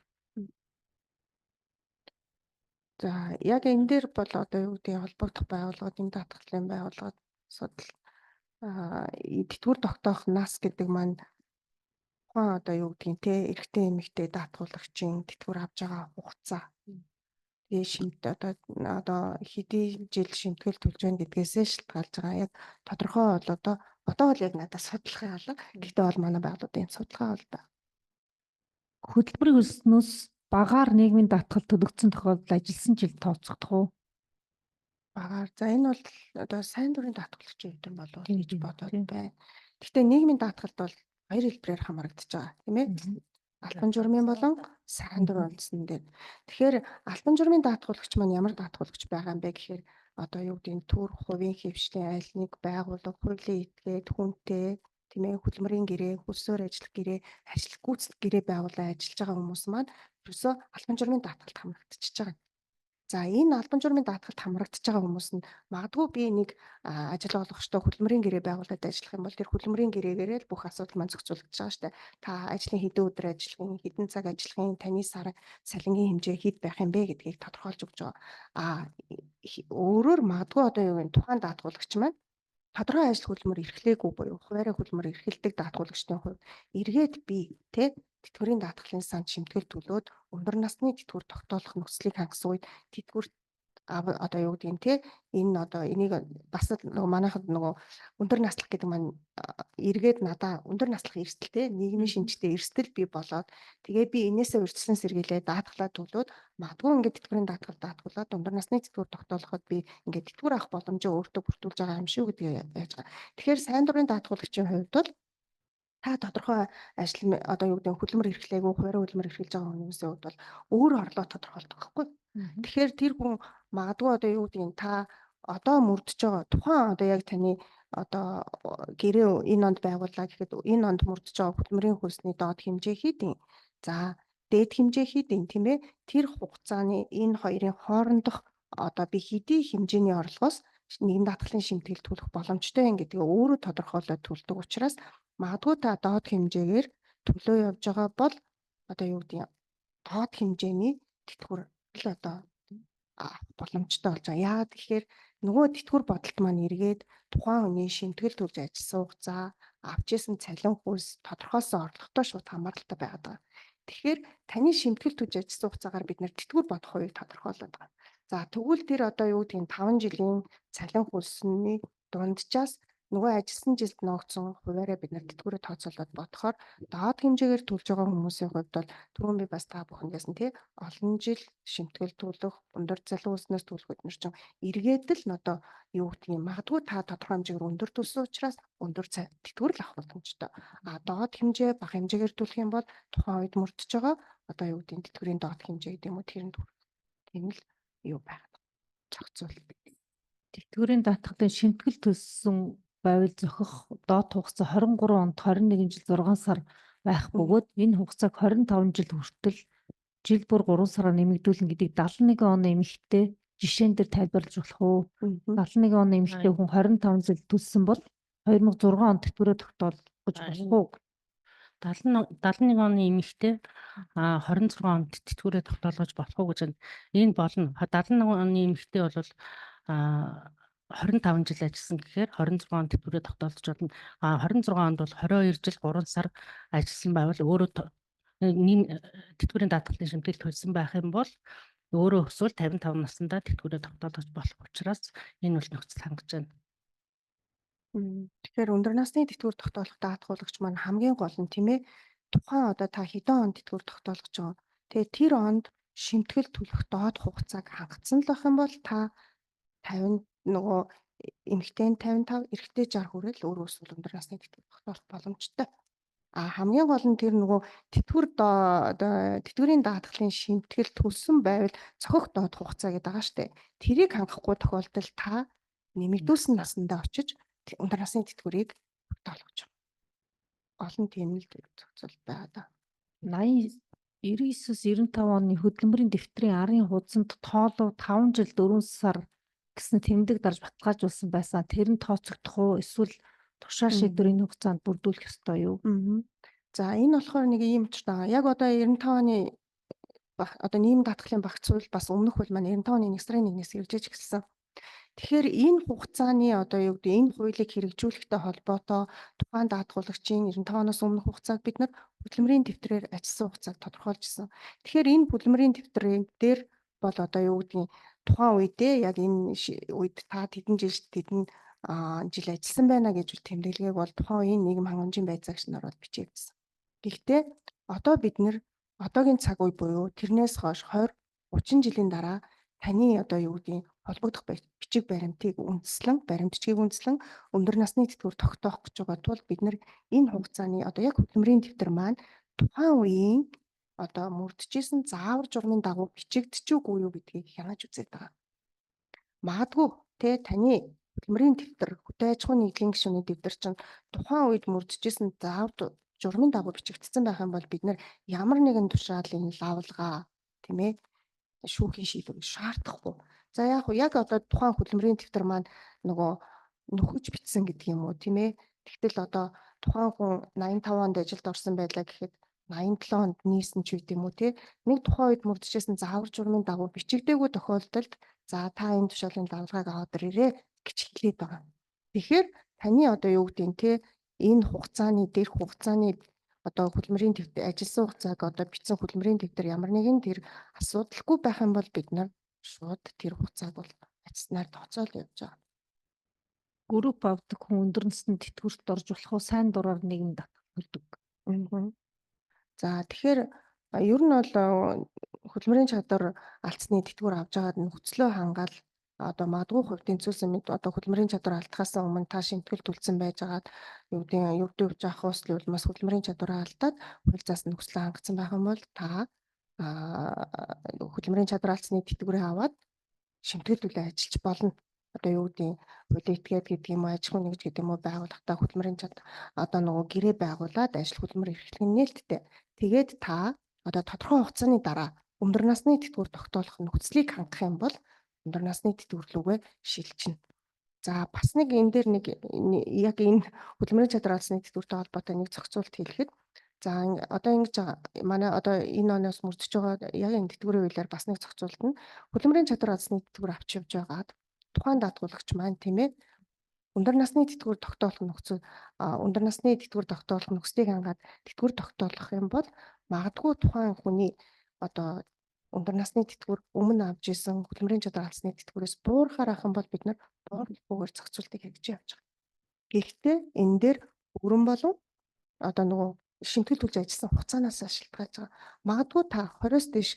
За яг энэ дээр бол одоо юу гэдэг холбогдох байгууллагын даатгалын байгууллагад судал тэтгэвэр тогтоох нас гэдэг маань тухайн одоо юу гэдгийг те эрэгтэй эмэгтэй даатгуулагчийн тэтгэвэр авж байгаа хугацаа. Тэгээ одоо хэдий жил шимтгэл төлж байна гэдгээсээ шалтгаалж байгаа. Яг тодорхой бол одоо бол яг надад судалгаа алга. Гэхдээ бол манай байгууллагын судалгаа бол байна. Хөтөлбөрийн хөлснөөс багаар нийгмийн даатгал төлөгдсөн тохиолдолд ажилласан жил тооцогдох уу? Багаар. За энэ бол одоо сайн дурын даатгалагчийн хувьд нь болов гэж бодоод байна. Гэхдээ нийгмийн даатгалд бол хоёр хэлбэрээр хамрагдаж байгаа тийм ээ. Албан журмын болон сайн дур үндсэн дээр. Тэгэхээр албан журмын даатгуулагч маань ямар даатгуулагч байгаа юм бэ гэхээр одоо юу гэдэг нь төр хувийн хөвшлийн аль нэг байгууллага хуулийн этгээд хүнтэй тийм ээ хөдөлмөрийн гэрээ, хөлсөөр ажиллах гэрээ, ажил гүйцэтгэх гэрээ байгуулан ажиллаж байгаа хүмүүс маань ерөөсөө албан журмын даатгалд хамрагдчихж байгаа. За энэ албан журмын даатгалд хамрагдаж байгаа хүмүүс нь магадгүй би нэг ажил олгогчтой хөдөлмөрийн гэрээ байгуулад ажиллах юм бол тэр хөдөлмөрийн гэрээгээрээ л бүх асуудал маань зохицуулагдаж байгаа шүү дээ. Та ажлын хэдэн өдөр ажиллахын, хэдэн цаг ажиллахын, таны сар цалингийн хэмжээ хэд байх юм бэ гэдгийг тодорхойлж өгч байгаа. Өөрөөр магадгүй одоо юу вэ? Тухайн даатгуулагч маань тодорхой ажил хөдөлмөр эрхлээгүй буюу хуваарай хөдөлмөр эрхэлдэг даатгуулагчдын хувьд эргээд би тэтгэврийн даатгалын санд шимтгэл төлөөд өндөр насны тэтгэвэр тогтоолох нөхцөлийг хангасан үед тэтгэвэр одоо юу гэдэг нь энэ одоо энийг бас нөгөө манайхад нөгөө өндөр наслах гэдэг маань эргээд надаа өндөр наслах эрсдэлтэй нийгмийн шинжтэй эрсдэл би болоод тэгээ би энээсээ урьдчилан сэргийлээ даатгалаа төлөөд магадгүй ингээд тэтгэврийн даатгал даатгуулаад өндөр насны тэтгэвэр тогтоолоход би ингээд тэтгэвэр авах боломжоо өөртөө бүртгүүлж байгаа юм шүү гэдгийг яаж байгаа. Тэгэхээр сайн дурын даатгуулагчийн хувьд бол та тодорхой ажил одоо юу гэдэг хөдөлмөр эрхлээгүй хуваарай хөдөлмөр эрхэлж байгаа хүмүүсийн хувьд бол өөр орлого тодорхойлдог байхгүй. Тэгэхээр тэр хүн магадгүй одоо юу гэдэг та одоо мөрдөж байгаа тухайн одоо яг таны одоо гэрээ энэ онд байгууллаа гэхэд энэ онд мөрдөж байгаа хөдөлмөрийн хөлсний доод хэмжээ хийдин. За дээд хэмжээ хийдин тийм ээ. Тэр хугацааны энэ хоёрын хоорондох одоо би хэдий хэмжээний орлогоос нийгэм даатгалын шимтгэл төлөх боломжтой юм гэдгийг өөрөө тодорхойлоод төлдөг учраас магадгүй та доод хэмжээгээр төлөө явж байгаа бол одоо юу гэдэг доод хэмжээний тэтгэвэр л одоо боломжтой болж байгаа. Яагаад тэгэхээр нөгөө тэтгэвэр бодолт маань эргээд тухайн хүний шимтгэл төлж ажилласан хугацаа авч исэн цалин хөлс тодорхойлсон орлоготой шууд хамааралтай байгаад байгаа. Тэгэхээр таны шимтгэл төлж ажилласан хугацаагаар бид нэр тэтгэвэр бодох хувийг тодорхойлоод байгаа. За тэгвэл тэр одоо юу гэдэг нь 5 жилийн цалин хөлсний дунджаас нөгөө ажилласан жилд ногдсон хуваараа бид нар тэтгэврээ тооцоолоод бодохоор доод хэмжээгээр төлж байгаа хүмүүсийн хувьд бол түрүүн би бас та бүхэндээс нь олон жил шимтгэл төлөх, өндөр цалин хөлснөөс төлөх бид нар чинь эргээд л одоо юу гэдэг юм магадгүй та тодорхой хэмжээгээр өндөр төлсөн учраас өндөр тэтгэвэр л авах боломжтой. Доод хэмжээ бага хэмжээгээр төлөх юм бол тухайн үед мөрдөж байгаа одоо юу гэдэг тэтгэврийн доод хэмжээ гэдэг юм уу тэр нь тийм л юу байна. зохицуул. Тэтгэврийн даатгалын шимтгэл төлсөн байвал зохих доод хугацаа 23 онд 21 жил 6 сар байх бөгөөд энэ хугацааг 25 жил хүртэл жил бүр 3 сараар нэмэгдүүлнэ гэдгийг 71 оны эмэгтэй жишээн дээр тайлбарлаж болох уу? 71 оны эмэгтэй хүн 25 жил төлсөн бол 2006 онд тэтгэврээ тогтоолж болох уу? 71 оны эмэгтэй 26 онд тэтгэврээ тогтоолгож болох уу гэж байна. Энэ болно. 71 оны эмэгтэй бол 25 жил ажилласан гэхээр 26 онд тэтгэврээ тогтоолж болно. 26 онд бол 22 жил 3 сар ажилласан байвал өөрөө тэтгэврийн даатгалын шимтгэл төлсөн байх юм бол өөрөө өсвөл 55 наснда тэтгэврээ тогтоолгож болох учраас энэ бол нөхцөл хангаж байна. Тэгэхээр өндөр насны тэтгэвэр тогтоолох даатгуулагч маань хамгийн гол нь тийм ээ тухайн одоо та хэдэн онд тэтгэвэр тогтоолгож байгаа. Тэгээ тэр онд шимтгэл төлөх доод хугацааг хангацсан л байх юм бол та 50 нөгөө эмэгтэй нь 55, эрэгтэй 60 хүрэл өөрөө өсвөл өндөр насны тэтгэвэр тогтоолох боломжтой. Хамгийн гол нь тэр нөгөө тэтгэврийн даатгалын шимтгэл төлсөн байвал цохих доод хугацаа гэдэг байгаа штэ. Тэрийг хангахгүй тохиолдолд та нэмэгдүүлсэн насндаа очиж өндөр насны тэтгэврийг тогтоолгож байна. Гол нь тийм л зохицол байгаа да. 80 99-с 95 оны хөдөлмөрийн дэвтрийн арын хуудсанд тоолов 5 жил 4 сар гэсэн тэмдэг дарж баталгаажуулсан байсан. Тэр нь тооцогдох уу? Эсвэл тушаал шийдвэрийн хугацаанд бүрдүүлэх ёстой юу? За энэ болохоор нэг ийм ч байгаа. Яг одоо 95 оны одоо нийгэм даатгалын багц хууль бас өмнөх хууль маань 95 оны 1 сарын 1-ээс хэрэгжиж эхэлсэн. Тэгэхээр энэ хугацааны одоо юу гэдэг энэ хуулийг хэрэгжүүлэхтэй холбоотой тухайн даатгуулагчийн 95 оноос өмнөх хугацааг бид нар хөдөлмөрийн дэвтрээр ажилласан хугацааг тодорхойлжсэн. Тэгэхээр энэ хөдөлмөрийн дэвтрийн дээр бол одоо юу гэдгийг тухайн үедээ яг энэ үед та хэдэн жил ажилласан байна гэж тэмдэглэгийг бол тухайн үеийн нийгэм хангамжийн байцаагч нар бол бичигдсэн. Гэхдээ одоо бид нэр одоогийн цаг үе буюу тэрнээс хойш 20 30 жилийн дараа таны одоо юу гэдгийг холбогдох бичиг баримтыг баримтчгийг үндэслэн өндөр насны тэтгэвэр тогтоох гэж байгаа тул бид нар энэ хугацааны одоо яг хөдөлмөрийн дэвтэр маань тухайн үеийн одоо мөрдөжсэн заавар журмын дагуу бичигдчихгүй юу гэдгийг хянаж үзээд байгаа. Магадгүй таны хөдөлмөрийн дэвтэр хөдөө аж ахуйн нийгмийн гишүүний дэвтэр чинь тухайн үед мөрдөжсэн заавар журмын дагуу бичигдсэн байх юм бол бид нар ямар нэгэн тушаалын лавлгаа тийм ээ шүүхийн шийдвэр шаардахгүй. За яг одоо тухайн хөдөлмөрийн дэвтэр маань нөгөө нөхөж бичсэн гэдэг юм уу тийм ээ. Тэгтэл одоо тухайн хүн 85 онд ажилд орсон байлаа гэхэд 87 онд нийсэн ч үгүй юм уу тий. Нэг тухайн үед мөрдөжсэн заавар журмын дагуу бичигдээгүй тохиолдолд за та энэ тушаалын давлгааг аваад ирээрээ гэж хэлээд байгаа. Тэгэхээр таны одоо юу гэдэг нь тий энэ дээрх хугацааны одоо хөдөлмөрийн дэвтэр ажилласан хугацааг одоо бичсэн хөдөлмөрийн дэвтэр ямар нэгэн тэр асуудалгүй байх юм бол бид нар шууд тэр хугацааг бол ажилласнаар тооцоол явж байгаа. Групп авдаг хүн өндөр насны тэтгэврт орж болох уу? Сайн дураар нийгэм даатгалдаг. За тэгэхээр ер нь бол хөдөлмөрийн чадвар алдсны тэтгэвэр авж байгаад нөхцлөө хангаал одоо магадгүй хувь тэнцвэрсэн мэд одоо хөдөлмөрийн чадвар алдахаас өмнө та шимтгэл төлсөн байжгаад юу гэдэг явж авах усны улмаас хөдөлмөрийн чадвараа алдаад хуульцаас нөхцлөө хангацсан байх юм бол та хөдөлмөрийн чадвар алдсны тэтгэврээ аваад шимтгэл төлөө ажиллаж болно. Одоо юу гэдэг хуулийн этгээд гэдэг юм уу аж ахуйн нэгж гэдэг юм уу байгууллагатай хөдөлмөрийн чадвар одоо нөгөө гэрээ байгуулад ажил хөдөлмөр эрхлэх нь нээлттэй. Тэгээд та одоо тодорхой хугацааны дараа өндөр насны тэтгэвэр тогтоолох нөхцөлийг хангах юм бол өндөр насны тэтгэвэр рүүгээ шилжинэ. За бас нэг энэ дээр нэг яг энэ хөдөлмөрийн чадвар алдсны тэтгэвртэй холбоотой нэг зохицуулт хэлэхэд за одоо ингэж манай одоо энэ оноос мөрдөж байгаа яг энэ тэтгэврийн хуулиар бас нэг зохицуулт нь хөдөлмөрийн чадвар алдсны тэтгэвэр авч явж байгаад тухайн даатгуулагч маань тийм ээ өндөр насны тэтгэвэр тогтоолох нөхцөл өндөр насны тэтгэвэр тогтоолох нөхцөлийг хангаад тэтгэвэр тогтоолох юм бол магадгүй тухайн хүний одоо өндөр насны тэтгэвэр өмнө авч исэн хөдөлмөрийн чадвар алдсны тэтгэврээс буурахаар ах юм бол бид нар буугаар зохицуултыг хийж явж байгаа. Гэхдээ энэ дээр өрн болон одоо нөгөө шимтгэл төлж ажилласан хугацаанаас шалтгаалж байгаа. Магадгүй та 20-оос дээш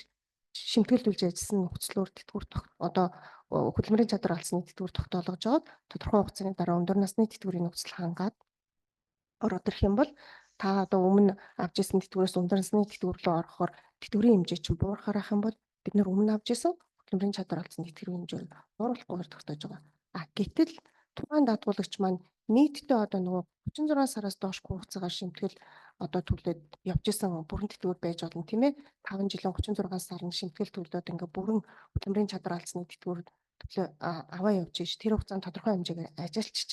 шимтгэл төлж ажилласан нөхцлөөр тэтгэвэр одоо хөдөлмөрийн чадвар алдсны тэтгэвэр тогтоолгож аваад тодорхой хугацааны дараа өндөр насны тэтгэврийн нөхцөл хангаад ороод ирэх юм бол та одоо өмнө авч исэн тэтгэврээс өндөр насны тэтгэвэр рүү орохоор тэтгэврийн хэмжээ чинь буурахаар ах юм бол бид нар өмнө авч исэн хөдөлмөрийн чадвар алдсан тэтгэврийн хэмжээр бууруулахгүйгээр тогтоож байгаа. Гэтэл тухайн даатгуулагч маань нийтдээ одоо нөгөө 36 сараас доош хугацаагаар шимтгэл одоо төлөөд явж исэн бүрэн тэтгэвэр байж болно тийм ээ. 5 жилийн 36 сарын шимтгэл төлөөд ингээ бүрэн хөдөлмөрийн чадвар алдсны тэтгэвэр төлөө аваа явж иж тэр хугацаанд тодорхой хэмжээгээр ажиллаж.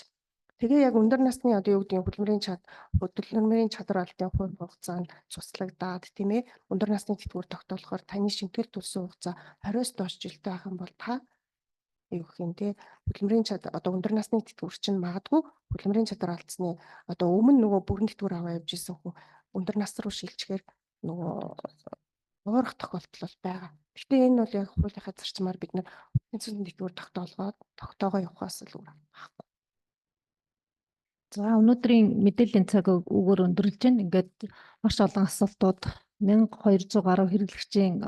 Тэгээ яг өндөр насны одоо юу гэдэг хөдөлмөрийн чадвар алдын хувь хугацаанд цуслагдаад тийм ээ. Өндөр насны тэтгэвэр тогтоолохоор таны шимтгэл төлсөн хугацаа 20-с доош жилтэй байх юм бол та юу гэх юм те хөдөлмөрийн чадвар одоо өндөр насны тэтгэвэр чинь магадгүй хөдөлмөрийн чадвар алдсны одоо өмнө нөгөө бүрэн тэтгэвэр аваа явж исэн хүн өндөр нас руу шилжихээр нөгөө уурах тохиолдол бол байгаа. Гэхдээ энэ бол яг хуулийнхаа зарчмаар бид нар эцсийн тэтгэвэр тогтоогоо явахаас л өөр байхгүй. За өнөөдрийн мэдээллийн цаг үгээр өндөрлж байна. Ингээд маш олон асуултууд 1200 гаруй хэрэглэгчийн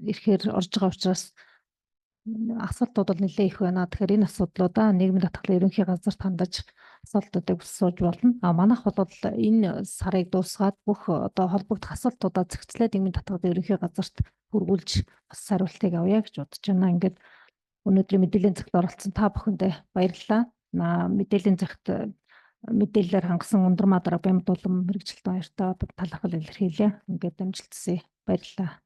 ирэхээр орж байгаа учраас асуултууд бол нэлээд их байна. Тэгэхээр энэ асуудлуудаа нийгмийн татгалзын ерөнхий газарт хандаж асуултуудыг сууж болно. Манайх бол энэ сарыг дуусгаад бүх одоо холбогдох асуултуудаа зохицлоод нийгмийн татгалзын ерөнхий газарт хөрвүүлж бас хариултыг авъя гэж бодож байна. Ингээд өнөөдрийн мэдээллийн цагт оролцсон та бүхэндээ баярлалаа. Мэдээллийн цагт мэдээлэлээр хангасан Ундрмаа дарга Бямд улам мэрэгчлэлтэн баяртаа талархал илэрхийлье. Ингээд амжилт хүсье. Баярлалаа.